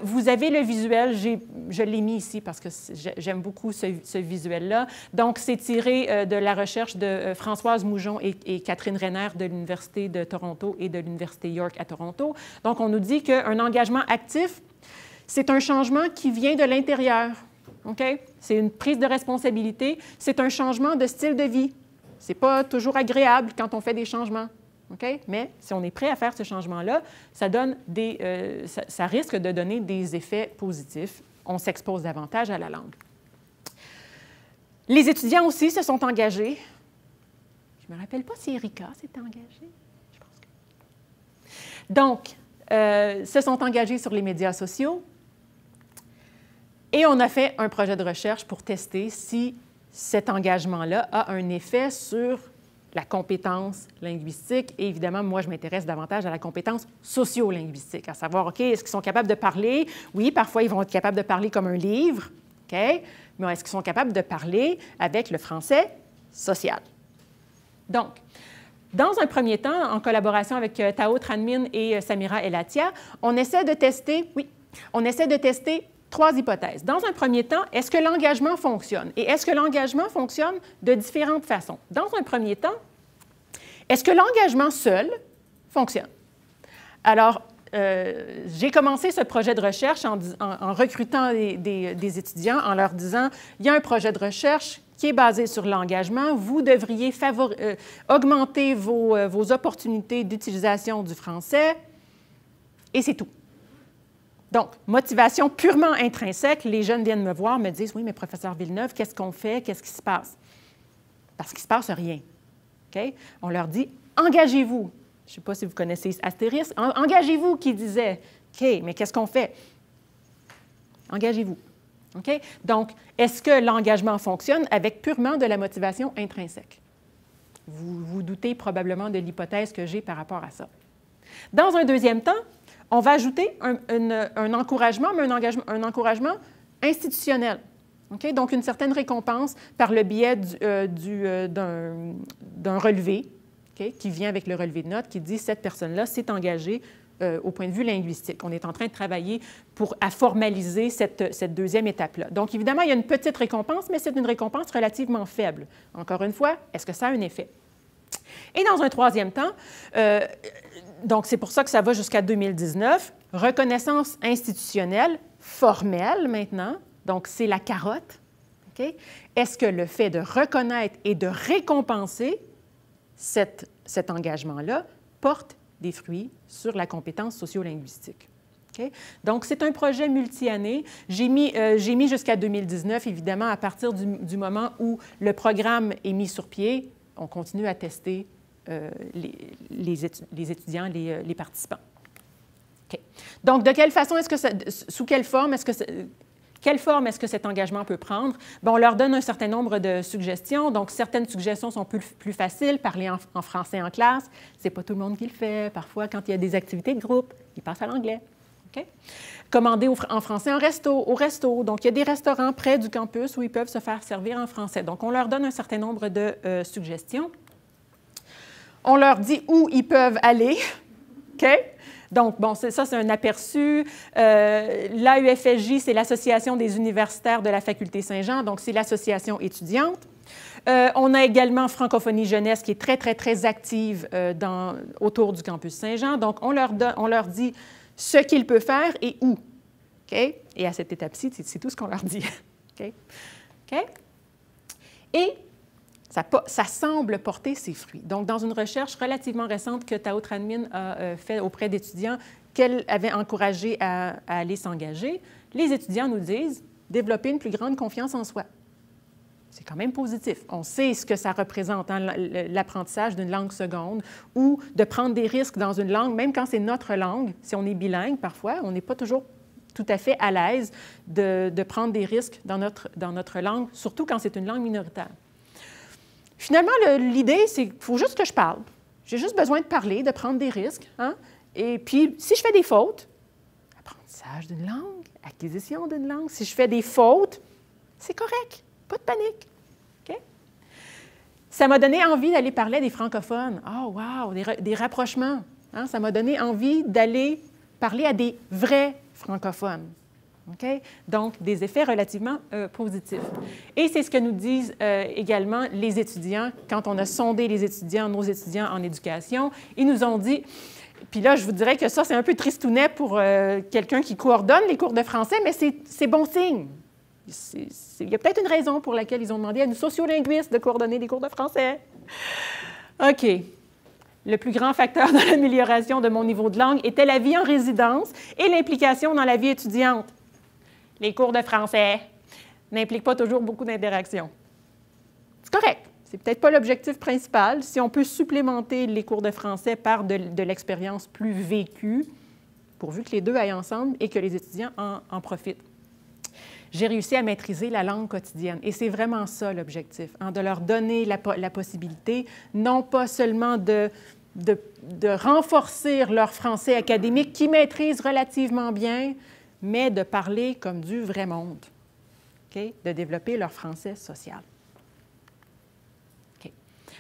Vous avez le visuel, je l'ai mis ici parce que j'aime beaucoup ce visuel-là. Donc, c'est tiré de la recherche de Françoise Moujon et Catherine Renner de l'Université de Toronto et de l'Université York à Toronto. Donc, on nous dit qu'un engagement actif, c'est un changement qui vient de l'intérieur. Okay? C'est une prise de responsabilité, c'est un changement de style de vie. Ce n'est pas toujours agréable quand on fait des changements, okay? Mais si on est prêt à faire ce changement-là, ça risque de donner des effets positifs. On s'expose davantage à la langue. Les étudiants aussi se sont engagés. Je ne me rappelle pas si Erika s'est engagée. Je pense que... Donc, se sont engagés sur les médias sociaux. Et on a fait un projet de recherche pour tester si cet engagement-là a un effet sur la compétence linguistique. Et évidemment, moi, je m'intéresse davantage à la compétence socio-linguistique, à savoir, OK, est-ce qu'ils sont capables de parler? Oui, parfois, ils vont être capables de parler comme un livre, OK? Mais est-ce qu'ils sont capables de parler avec le français social? Donc, dans un premier temps, en collaboration avec Tao Tran-Minh et Samira Elatia, on essaie de tester 3 hypothèses. Dans un premier temps, est-ce que l'engagement fonctionne? Et est-ce que l'engagement fonctionne de différentes façons? Dans un premier temps, est-ce que l'engagement seul fonctionne? Alors, j'ai commencé ce projet de recherche en recrutant des étudiants, en leur disant, il y a un projet de recherche qui est basé sur l'engagement. Vous devriez augmenter vos opportunités d'utilisation du français, et c'est tout. Donc, motivation purement intrinsèque. Les jeunes viennent me voir, me disent, oui, mais professeur Villeneuve, qu'est-ce qu'on fait? Qu'est-ce qui se passe? Parce qu'il ne se passe rien. Okay? On leur dit, engagez-vous. Je ne sais pas si vous connaissez Astérix. Engagez-vous, qui disait. OK, mais qu'est-ce qu'on fait? Engagez-vous. OK? Donc, est-ce que l'engagement fonctionne avec purement de la motivation intrinsèque? Vous vous doutez probablement de l'hypothèse que j'ai par rapport à ça. Dans un deuxième temps, on va ajouter un encouragement, mais un encouragement institutionnel. Okay? Donc, une certaine récompense par le biais d'un relevé, okay, qui vient avec le relevé de notes, qui dit « cette personne-là s'est engagée au point de vue linguistique ». On est en train de travailler à formaliser cette deuxième étape-là. Donc, évidemment, il y a une petite récompense, mais c'est une récompense relativement faible. Encore une fois, est-ce que ça a un effet? Et dans un troisième temps, donc c'est pour ça que ça va jusqu'à 2019, reconnaissance institutionnelle, formelle maintenant, donc c'est la carotte. Okay? Est-ce que le fait de reconnaître et de récompenser cet engagement-là porte des fruits sur la compétence sociolinguistique? Okay? Donc, c'est un projet multi-année. J'ai mis jusqu'à 2019, évidemment, à partir du moment où le programme est mis sur pied, on continue à tester les étudiants, les participants. Okay. Donc, de quelle façon sous quelle forme est-ce que cet engagement peut prendre? Bien, on leur donne un certain nombre de suggestions. Donc, certaines suggestions sont plus faciles, parler en français en classe. Ce n'est pas tout le monde qui le fait. Parfois, quand il y a des activités de groupe, ils passent à l'anglais. Okay? Commander en français au resto. Donc, il y a des restaurants près du campus où ils peuvent se faire servir en français. Donc, on leur donne un certain nombre de suggestions. On leur dit où ils peuvent aller. OK? Donc, bon, ça, c'est un aperçu. L'AUFSJ, c'est l'Association des universitaires de la Faculté Saint-Jean, donc c'est l'association étudiante. On a également Francophonie Jeunesse qui est très, très, très active autour du campus Saint-Jean. Donc, on leur dit ce qu'ils peuvent faire et où. OK? Et à cette étape-ci, c'est tout ce qu'on leur dit. OK? OK? Et ça semble porter ses fruits. Donc, dans une recherche relativement récente que Tao Tran-Minh a fait auprès d'étudiants qu'elle avait encouragés à aller s'engager, les étudiants nous disent développer une plus grande confiance en soi. C'est quand même positif. On sait ce que ça représente, hein, l'apprentissage d'une langue seconde ou de prendre des risques dans une langue, même quand c'est notre langue. Si on est bilingue, parfois, on n'est pas toujours tout à fait à l'aise de prendre des risques dans notre langue, surtout quand c'est une langue minoritaire. Finalement, l'idée, c'est qu'il faut juste que je parle. J'ai juste besoin de parler, de prendre des risques. Hein? Et puis, si je fais des fautes, apprentissage d'une langue, acquisition d'une langue, si je fais des fautes, c'est correct, pas de panique. Okay? Ça m'a donné envie d'aller parler à des francophones. Oh, wow, des rapprochements. Hein? Ça m'a donné envie d'aller parler à des vrais francophones. Okay? Donc, des effets relativement positifs. Et c'est ce que nous disent également les étudiants. Quand on a sondé nos étudiants en éducation, ils nous ont dit, puis là, je vous dirais que ça, c'est un peu tristounet pour quelqu'un qui coordonne les cours de français, mais c'est bon signe. Il y a peut-être une raison pour laquelle ils ont demandé à une sociolinguiste de coordonner les cours de français. OK. Le plus grand facteur dans l'amélioration de mon niveau de langue était la vie en résidence et l'implication dans la vie étudiante. Les cours de français n'impliquent pas toujours beaucoup d'interaction. C'est correct. C'est peut-être pas l'objectif principal. Si on peut supplémenter les cours de français par de l'expérience plus vécue, pourvu que les deux aillent ensemble et que les étudiants en profitent. J'ai réussi à maîtriser la langue quotidienne. Et c'est vraiment ça l'objectif, hein, de leur donner la possibilité, non pas seulement de renforcer leur français académique qu'ils maîtrisent relativement bien, mais de parler comme du vrai monde. okay, de développer leur français social. Okay.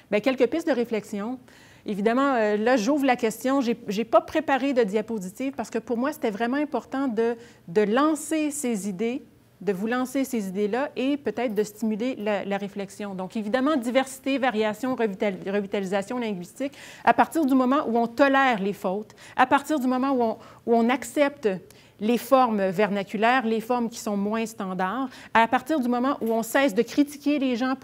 Bien, quelques pistes de réflexion. Évidemment, là, j'ouvre la question. Je n'ai pas préparé de diapositive parce que pour moi, c'était vraiment important de lancer ces idées, de vous lancer ces idées-là et peut-être de stimuler la réflexion. Donc, évidemment, diversité, variation, revitalisation linguistique, à partir du moment où on tolère les fautes, à partir du moment où on accepte les formes vernaculaires, les formes qui sont moins standards, à partir du moment où on cesse de critiquer les gens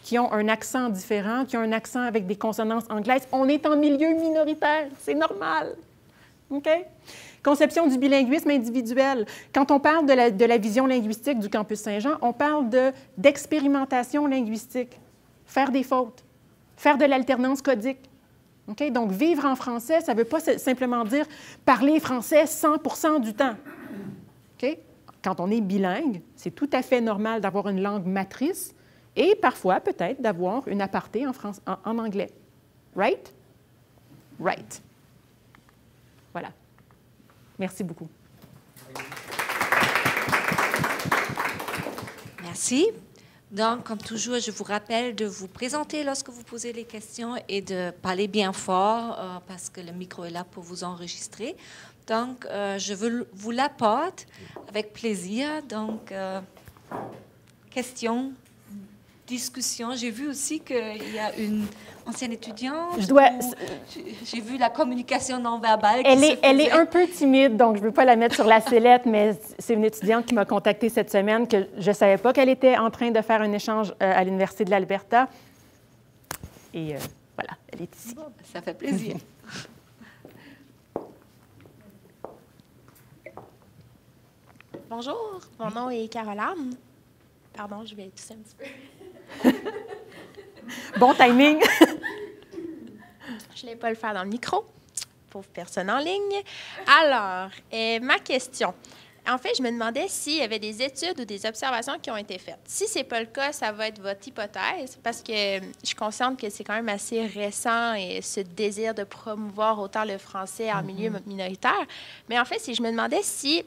qui ont un accent différent, qui ont un accent avec des consonances anglaises, on est en milieu minoritaire, c'est normal. OK? Conception du bilinguisme individuel. Quand on parle de la vision linguistique du Campus Saint-Jean, on parle d'expérimentation linguistique, faire des fautes, faire de l'alternance codique. Okay? Donc, vivre en français, ça ne veut pas simplement dire parler français 100 du temps. Okay? Quand on est bilingue, c'est tout à fait normal d'avoir une langue matrice et parfois, peut-être, d'avoir une aparté en anglais. Right? Right. Voilà. Merci beaucoup. Merci. Donc, comme toujours, je vous rappelle de vous présenter lorsque vous posez les questions et de parler bien fort parce que le micro est là pour vous enregistrer. Donc, je vous l'apporte avec plaisir. Donc, questions, discussions. J'ai vu aussi qu'il y a une ancienne étudiante. J'ai vu la communication non verbale. Elle est un peu timide, donc je ne veux pas la mettre sur la sellette, mais c'est une étudiante qui m'a contactée cette semaine que je ne savais pas qu'elle était en train de faire un échange à l'Université de l'Alberta. Et voilà, elle est ici. Bon, ça fait plaisir. Bonjour, mon nom est Caroline. Pardon, je vais tousser un petit peu. Bon timing! Je ne voulais pas le faire dans le micro. Pauvre personne en ligne. Alors, ma question. En fait, je me demandais s'il y avait des études ou des observations qui ont été faites. Si ce n'est pas le cas, ça va être votre hypothèse, parce que je suis consciente que c'est quand même assez récent et ce désir de promouvoir autant le français en milieu minoritaire. Mais en fait, si je me demandais si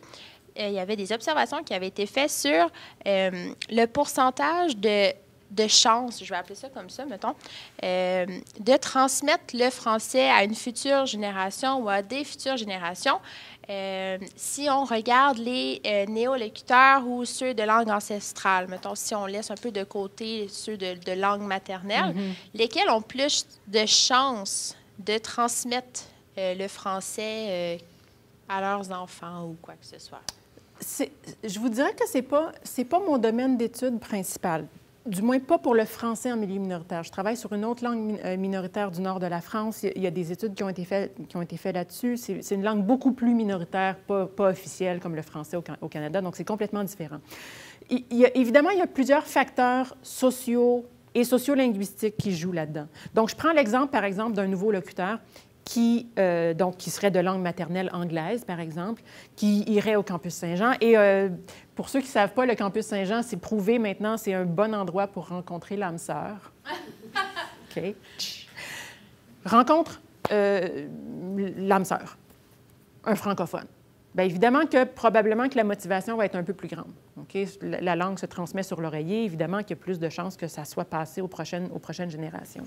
il y avait des observations qui avaient été faites sur le pourcentage de chances, je vais appeler ça comme ça, mettons, de transmettre le français à une future génération ou à des futures générations. Si on regarde les néolocuteurs ou ceux de langue ancestrale, mettons, si on laisse un peu de côté ceux de langue maternelle, lesquels ont plus de chances de transmettre le français à leurs enfants ou quoi que ce soit? Je vous dirais que c'est pas mon domaine d'étude principal. Du moins, pas pour le français en milieu minoritaire. Je travaille sur une autre langue minoritaire du nord de la France. Il y a des études qui ont été faites là-dessus. C'est une langue beaucoup plus minoritaire, pas officielle comme le français au Canada, donc c'est complètement différent. Évidemment, il y a plusieurs facteurs sociaux et sociolinguistiques qui jouent là-dedans. Donc, je prends l'exemple, par exemple, d'un nouveau locuteur qui serait de langue maternelle anglaise, par exemple, qui irait au Campus Saint-Jean. Et pour ceux qui ne savent pas, le Campus Saint-Jean, c'est prouvé maintenant, c'est un bon endroit pour rencontrer l'âme sœur. OK. Rencontre l'âme sœur, un francophone. Bien, évidemment que probablement que la motivation va être un peu plus grande. Okay? La langue se transmet sur l'oreiller. Évidemment qu'il y a plus de chances que ça soit passé aux prochaines générations.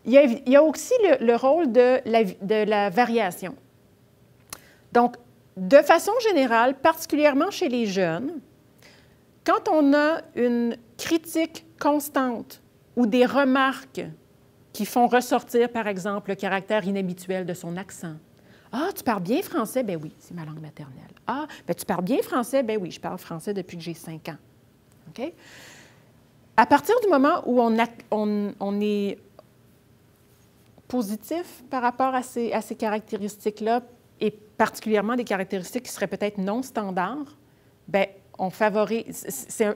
Il y a aussi le rôle de la variation. Donc, de façon générale, particulièrement chez les jeunes, quand on a une critique constante ou des remarques qui font ressortir, par exemple, le caractère inhabituel de son accent. « Ah, tu parles bien français? » « Bien oui, c'est ma langue maternelle. »« Ah, bien, tu parles bien français? » « Bien oui, je parle français depuis que j'ai 5 ans. » OK? À partir du moment où on est positif par rapport à ces caractéristiques-là, et particulièrement des caractéristiques qui seraient peut-être non standards, bien, on favorise,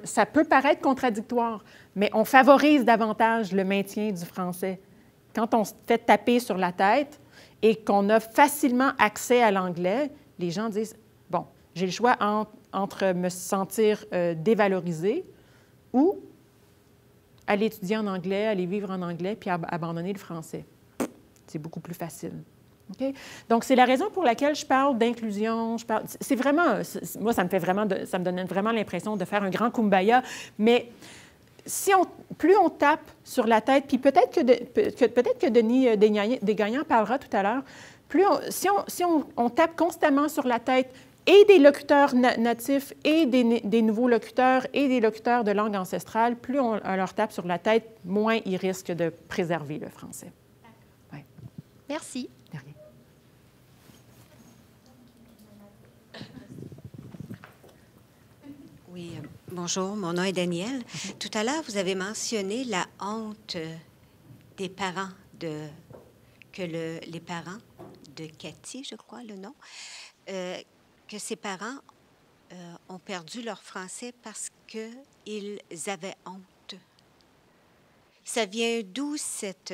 ça peut paraître contradictoire, mais on favorise davantage le maintien du français. Quand on se fait taper sur la tête et qu'on a facilement accès à l'anglais, les gens disent, bon, j'ai le choix entre me sentir dévalorisé ou aller étudier en anglais, aller vivre en anglais, puis abandonner le français. C'est beaucoup plus facile. Okay? Donc, c'est la raison pour laquelle je parle d'inclusion. C'est vraiment, moi, ça me donne vraiment l'impression de faire un grand kumbaya, mais plus on tape sur la tête, puis peut-être que Denis Desgagnants parlera tout à l'heure, si on tape constamment sur la tête et des locuteurs natifs et des nouveaux locuteurs et des locuteurs de langue ancestrale, plus on leur tape sur la tête, moins ils risquent de préserver le français. Ouais. Merci. De rien. Oui, bonjour, mon nom est Danielle. Tout à l'heure, vous avez mentionné la honte des parents les parents de Cathy, je crois le nom, que ces parents ont perdu leur français parce qu'ils avaient honte. Ça vient d'où cette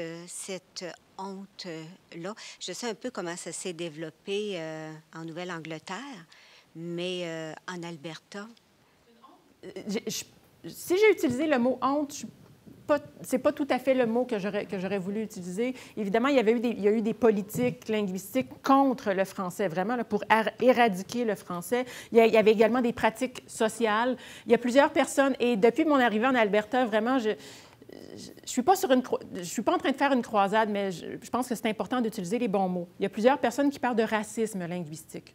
honte-là? Je sais un peu comment ça s'est développé en Nouvelle-Angleterre, mais en Alberta. Si j'ai utilisé le mot « honte », c'est pas tout à fait le mot que j'aurais voulu utiliser. Évidemment, il y a eu des politiques linguistiques contre le français, vraiment, là, pour éradiquer le français. Il y avait également des pratiques sociales. Il y a plusieurs personnes, et depuis mon arrivée en Alberta, vraiment, je suis pas en train de faire une croisade, mais je pense que c'est important d'utiliser les bons mots. Il y a plusieurs personnes qui parlent de racisme linguistique.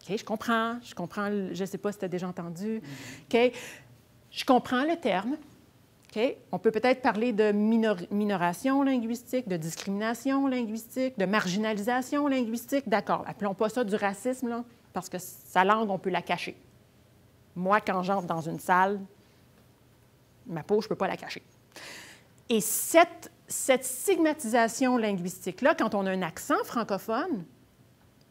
OK, je comprends, je ne sais pas si tu as déjà entendu. OK, je comprends le terme. OK, on peut peut-être parler de minoration linguistique, de discrimination linguistique, de marginalisation linguistique. D'accord, appelons pas ça du racisme, là, parce que sa langue, on peut la cacher. Moi, quand j'entre dans une salle, ma peau, je ne peux pas la cacher. Et cette stigmatisation linguistique-là, quand on a un accent francophone,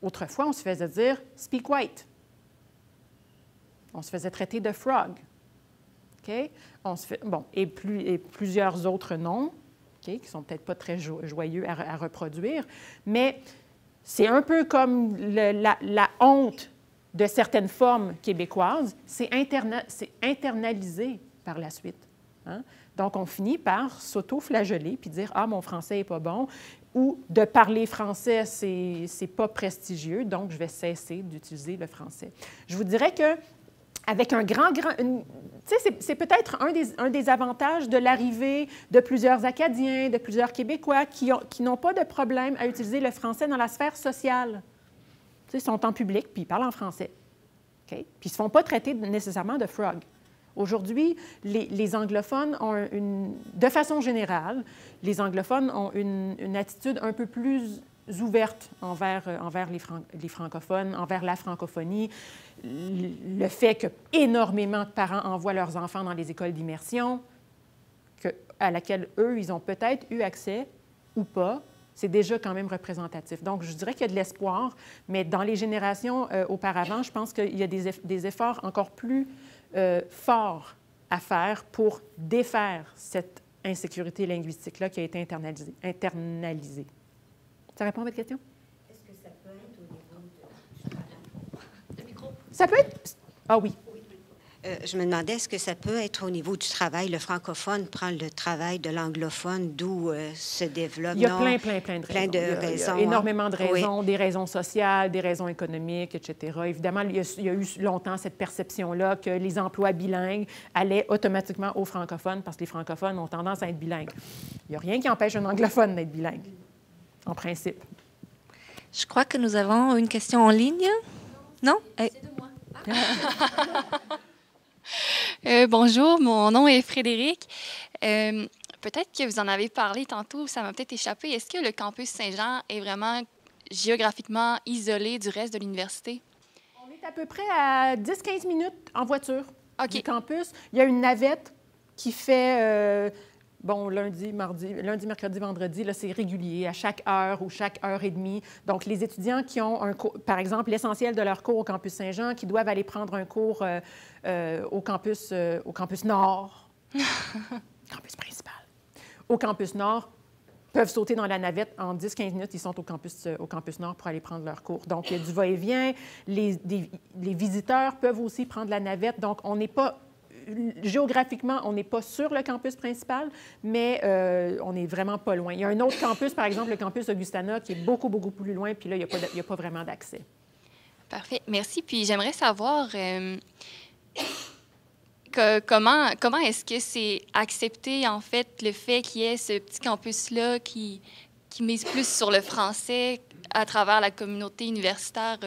autrefois, on se faisait dire « speak white ». On se faisait traiter de « frog ». Okay? Et plusieurs autres noms, okay, qui ne sont peut-être pas très joyeux à reproduire, mais c'est un peu comme la honte de certaines formes québécoises, c'est internalisé par la suite. Hein? Donc, on finit par s'auto-flageller puis dire « Ah, mon français n'est pas bon » ou « De parler français, c'est pas prestigieux, donc je vais cesser d'utiliser le français ». Je vous dirais que avec un grand... Tu sais, c'est peut-être un des avantages de l'arrivée de plusieurs Acadiens, de plusieurs Québécois qui n'ont pas de problème à utiliser le français dans la sphère sociale. Tu sais, ils sont en public, puis ils parlent en français. Okay? Puis ils ne se font pas traiter nécessairement de frog. Aujourd'hui, les anglophones ont de façon générale, les anglophones ont une attitude un peu plus ouverte envers les francophones, envers la francophonie. Le fait que énormément de parents envoient leurs enfants dans les écoles d'immersion, à laquelle eux, ils ont peut-être eu accès ou pas, c'est déjà quand même représentatif. Donc, je dirais qu'il y a de l'espoir, mais dans les générations auparavant, je pense qu'il y a des efforts encore plus forts à faire pour défaire cette insécurité linguistique-là qui a été internalisée. Ça répond à votre question? Est-ce que ça peut être au niveau Le micro. Ça peut être... Ah oui. Je me demandais, est-ce que ça peut être au niveau du travail? Le francophone prend le travail de l'anglophone, d'où se développe... Il y a plein de raisons. Il y a énormément de raisons, oui. Des raisons sociales, des raisons économiques, etc. Évidemment, il y a eu longtemps cette perception-là que les emplois bilingues allaient automatiquement aux francophones parce que les francophones ont tendance à être bilingues. Il n'y a rien qui empêche un anglophone d'être bilingue, en principe. Je crois que nous avons une question en ligne. Non? C'est de moi. Bonjour, mon nom est Frédéric. Peut-être que vous en avez parlé tantôt, ça m'a peut-être échappé. Est-ce que le campus Saint-Jean est vraiment géographiquement isolé du reste de l'université? On est à peu près à 10-15 minutes en voiture du campus. Il y a une navette qui fait... lundi, mercredi, vendredi, là, c'est régulier, à chaque heure ou chaque heure et demie. Donc, les étudiants qui ont un cours, par exemple, l'essentiel de leur cours au campus Saint-Jean, qui doivent aller prendre un cours au campus Nord, campus principal, au campus Nord, peuvent sauter dans la navette. En 10-15 minutes, ils sont au campus Nord pour aller prendre leur cours. Donc, il y a du va-et-vient. Les visiteurs peuvent aussi prendre la navette. Donc, on n'est pas géographiquement, on n'est pas sur le campus principal, mais on n'est vraiment pas loin. Il y a un autre campus, par exemple, le campus Augustana, qui est beaucoup, beaucoup plus loin, puis là, il n'y a pas vraiment d'accès. Parfait. Merci. Puis j'aimerais savoir comment est-ce que c'est accepté, en fait, le fait qu'il y ait ce petit campus-là qui mise plus sur le français à travers la communauté universitaire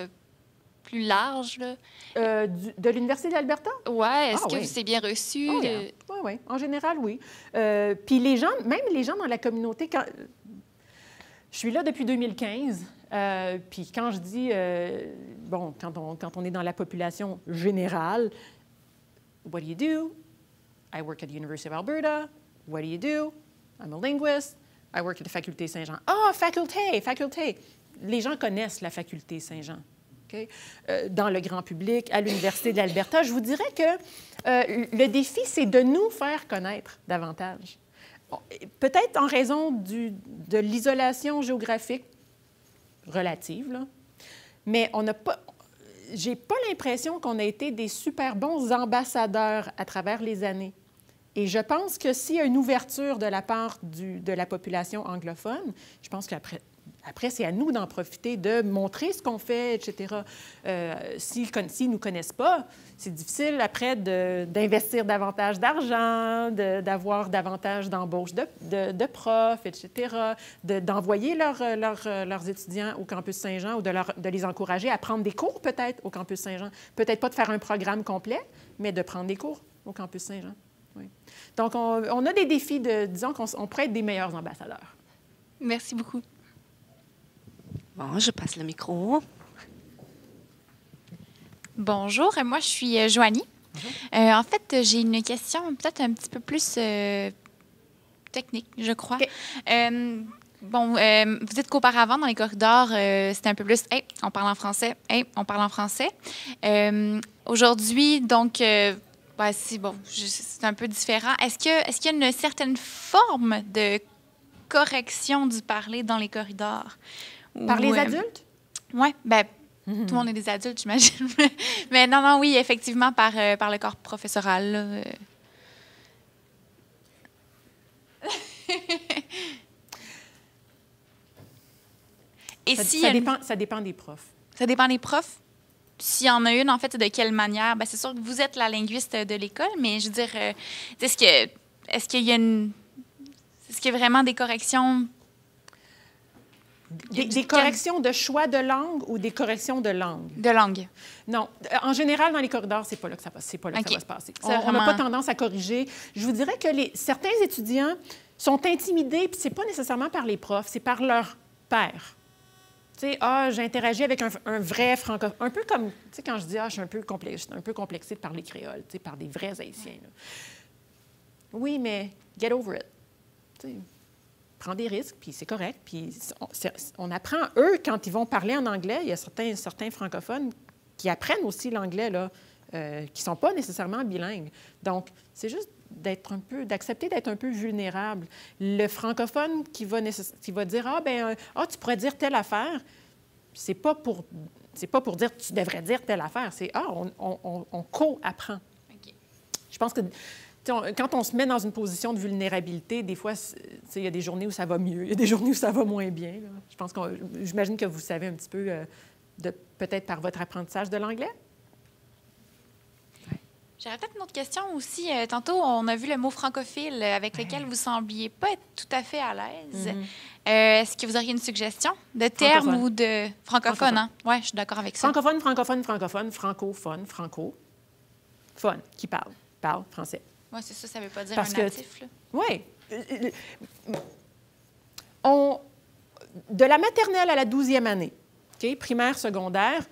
plus large, là? De l'Université de l'Alberta? Oui. Est-ce que oui. C'est bien reçu? Oh, yeah. Oui. En général, oui. Puis les gens, même les gens dans la communauté, je suis là depuis 2015, puis quand je dis, quand on est dans la population générale, what do you do? I work at the University of Alberta. What do you do? I'm a linguist. I work at the Faculté Saint-Jean. Ah, faculté! Les gens connaissent la Faculté Saint-Jean. Okay? Dans le grand public, à l'Université de l'Alberta, je vous dirais que le défi, c'est de nous faire connaître davantage. Peut-être en raison de l'isolation géographique relative, là, mais on n'a pas... J'ai pas l'impression qu'on a été des super bons ambassadeurs à travers les années. Et je pense que s'il y a une ouverture de la part de la population anglophone, je pense qu'après, c'est à nous d'en profiter, de montrer ce qu'on fait, etc. S'ils ne nous connaissent pas, c'est difficile après d'investir davantage d'argent, d'avoir davantage d'embauches de profs, etc., d'envoyer leurs étudiants au campus Saint-Jean ou de les encourager à prendre des cours peut-être au campus Saint-Jean. Peut-être pas de faire un programme complet, mais de prendre des cours au campus Saint-Jean. Oui. Donc, on a des défis disons qu'on pourrait être des meilleurs ambassadeurs. Merci beaucoup. Bon, je passe le micro. Bonjour, moi je suis Joanie. En fait, j'ai une question peut-être un petit peu plus technique, je crois. Okay. Vous dites qu'auparavant, dans les corridors, c'était un peu plus « Hey, on parle en français. Hey, on parle en français. » Aujourd'hui, donc, c'est un peu différent. Est-ce qu'il y a une certaine forme de correction du parler dans les corridors? Par les adultes? Oui, tout le monde est des adultes, j'imagine. Mais non, oui, effectivement, par le corps professoral. Là. Et ça dépend des profs. Ça dépend des profs? S'il y en a une, en fait, de quelle manière? C'est sûr que vous êtes la linguiste de l'école, mais je veux dire, est-ce qu'il y a vraiment des corrections? Des corrections de choix de langue ou des corrections de langue? De langue. Non. En général, dans les corridors, c'est pas là que ça, que ça va se passer. On n'a pas tendance à corriger. Je vous dirais que certains étudiants sont intimidés, puis c'est pas nécessairement par les profs, c'est par leur père. Tu sais, j'ai interagi avec un vrai francophone. Un peu comme, tu sais, quand je dis, je suis un peu complexée de parler créole, tu sais, par des vrais Haïtiens. Là. Oui, mais get over it. Tu sais, prends des risques, puis c'est correct. Puis on apprend, eux, quand ils vont parler en anglais, il y a certains francophones qui apprennent aussi l'anglais, là, qui ne sont pas nécessairement bilingues. Donc, c'est juste d'accepter d'être un peu vulnérable. Le francophone qui va dire tu pourrais dire telle affaire, c'est pas pour dire tu devrais dire telle affaire, c'est on co-apprend. Okay. Je pense que quand on se met dans une position de vulnérabilité, des fois, il y a des journées où ça va mieux, il y a des journées où ça va moins bien. Là. J'imagine que vous savez un petit peu, peut-être par votre apprentissage de l'anglais. J'aurais peut-être une autre question aussi. Tantôt, on a vu le mot francophile avec lequel vous ne sembliez pas être tout à fait à l'aise. Mm-hmm. Est-ce que vous auriez une suggestion de terme ou de francophone? Hein? Oui, je suis d'accord avec ça. Francophone, francophone, fun, qui parle français. Oui, c'est ça, ça ne veut pas dire un natif. Oui. De la maternelle à la 12e année, primaire, secondaire,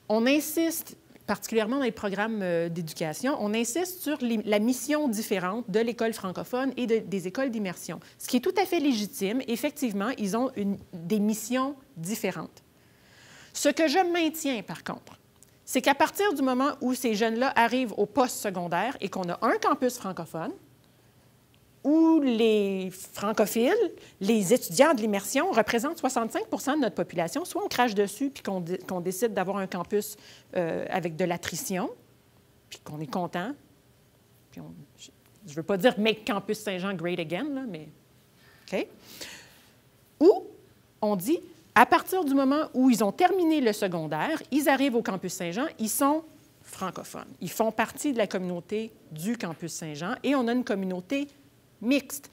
on insiste, particulièrement dans les programmes d'éducation, on insiste sur la mission différente de l'école francophone et des écoles d'immersion, ce qui est tout à fait légitime. Effectivement, ils ont des missions différentes. Ce que je maintiens, par contre, c'est qu'à partir du moment où ces jeunes-là arrivent au post-secondaire et qu'on a un campus francophone, où les francophiles, les étudiants de l'immersion représentent 65 de notre population, soit on crache dessus puis qu'on décide d'avoir un campus avec de l'attrition, puis qu'on est content, Puis je ne veux pas dire « Make Campus Saint-Jean great again », là, mais OK. Ou on dit, à partir du moment où ils ont terminé le secondaire, ils arrivent au Campus Saint-Jean, ils sont francophones. Ils font partie de la communauté du Campus Saint-Jean et on a une communauté mixte.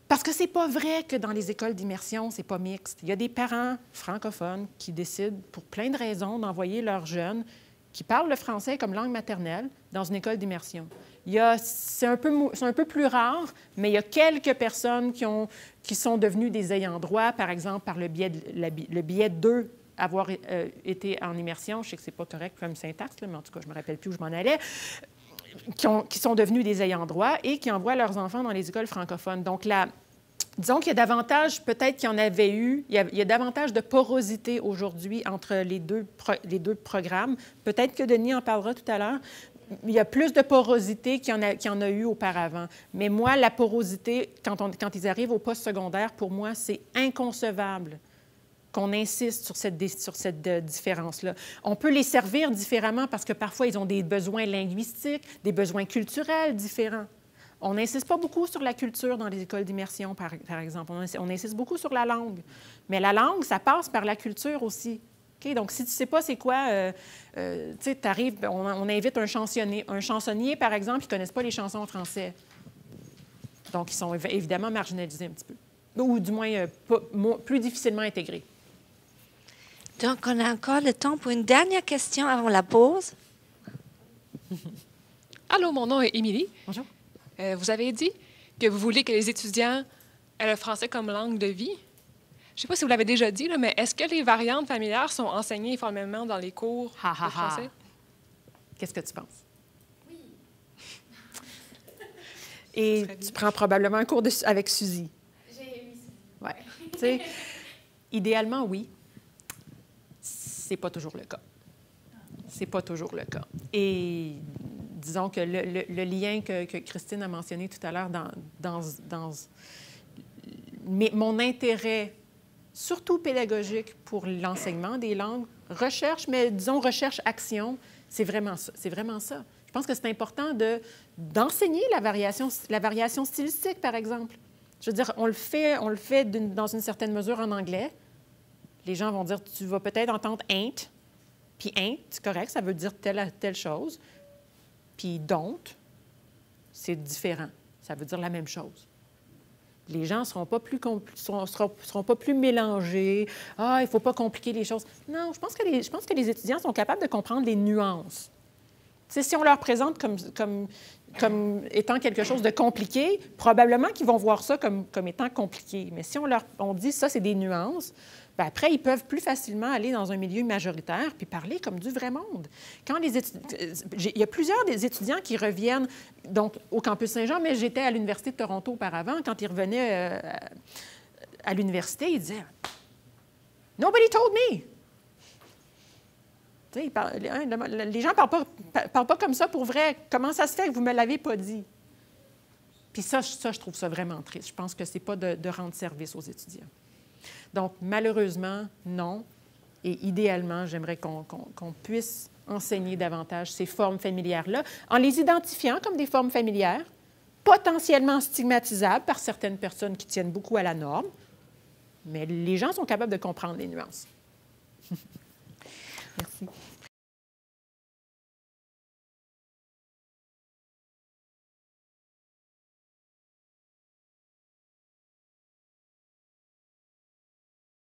Parce que ce n'est pas vrai que dans les écoles d'immersion, ce n'est pas mixte. Il y a des parents francophones qui décident, pour plein de raisons, d'envoyer leurs jeunes qui parlent le français comme langue maternelle dans une école d'immersion. C'est un peu plus rare, mais il y a quelques personnes qui sont devenues des ayants droit, par exemple, par le biais d'eux avoir été en immersion. Je sais que ce n'est pas correct comme syntaxe, là, mais en tout cas, je ne me rappelle plus où je m'en allais. Qui sont devenus des ayants droit et qui envoient leurs enfants dans les écoles francophones. Donc, disons qu'il y a davantage, peut-être qu'il y en avait eu, il y a davantage de porosité aujourd'hui entre les deux programmes. Peut-être que Denis en parlera tout à l'heure. Il y a plus de porosité qu'il y en a eu auparavant. Mais moi, la porosité, quand ils arrivent au post-secondaire, pour moi, c'est inconcevable qu'on insiste sur cette différence-là. On peut les servir différemment parce que parfois, ils ont des besoins linguistiques, des besoins culturels différents. On n'insiste pas beaucoup sur la culture dans les écoles d'immersion, par exemple. On insiste beaucoup sur la langue. Mais la langue, ça passe par la culture aussi. Okay? Donc, si tu ne sais pas c'est quoi, tu sais, tu arrives, on invite un chansonnier, par exemple, ils ne connaissent pas les chansons en français. Donc, ils sont évidemment marginalisés un petit peu. Ou du moins plus difficilement intégrés. Donc, on a encore le temps pour une dernière question avant la pause. Allô, mon nom est Émilie. Bonjour. Vous avez dit que vous voulez que les étudiants aient le français comme langue de vie. Je ne sais pas si vous l'avez déjà dit, là, mais est-ce que les variantes familières sont enseignées formellement dans les cours de français? Qu'est-ce que tu penses? Oui. Et tu prends probablement un cours avec Suzy. J'ai eu Suzy. Oui. Tu sais, idéalement, oui. C'est pas toujours le cas. C'est pas toujours le cas. Et disons que le lien que Christine a mentionné tout à l'heure mon intérêt, surtout pédagogique, pour l'enseignement des langues, recherche-action, c'est vraiment ça. C'est vraiment ça. Je pense que c'est important d'enseigner la variation stylistique, par exemple. Je veux dire, on le fait dans une certaine mesure en anglais. Les gens vont dire, tu vas peut-être entendre « ain't », puis « ain't », c'est correct, ça veut dire telle chose. Puis « don't », c'est différent, ça veut dire la même chose. Les gens ne seront pas plus mélangés. « Ah, il ne faut pas compliquer les choses. » Non, je pense que les étudiants sont capables de comprendre les nuances. T'sais, si on leur présente comme étant quelque chose de compliqué, probablement qu'ils vont voir ça comme étant compliqué. Mais si on dit ça, c'est des nuances, bien après, ils peuvent plus facilement aller dans un milieu majoritaire puis parler comme du vrai monde. Il y a plusieurs des étudiants qui reviennent donc, au Campus Saint-Jean, mais j'étais à l'Université de Toronto auparavant. Quand ils revenaient à l'université, ils disaient « Nobody told me! » Les gens ne parlent pas comme ça pour vrai. Comment ça se fait que vous ne me l'avez pas dit? Puis ça, je trouve ça vraiment triste. Je pense que ce n'est pas de rendre service aux étudiants. Donc, malheureusement, non. Et idéalement, j'aimerais qu'on puisse enseigner davantage ces formes familières-là en les identifiant comme des formes familières, potentiellement stigmatisables par certaines personnes qui tiennent beaucoup à la norme, mais les gens sont capables de comprendre les nuances. Merci.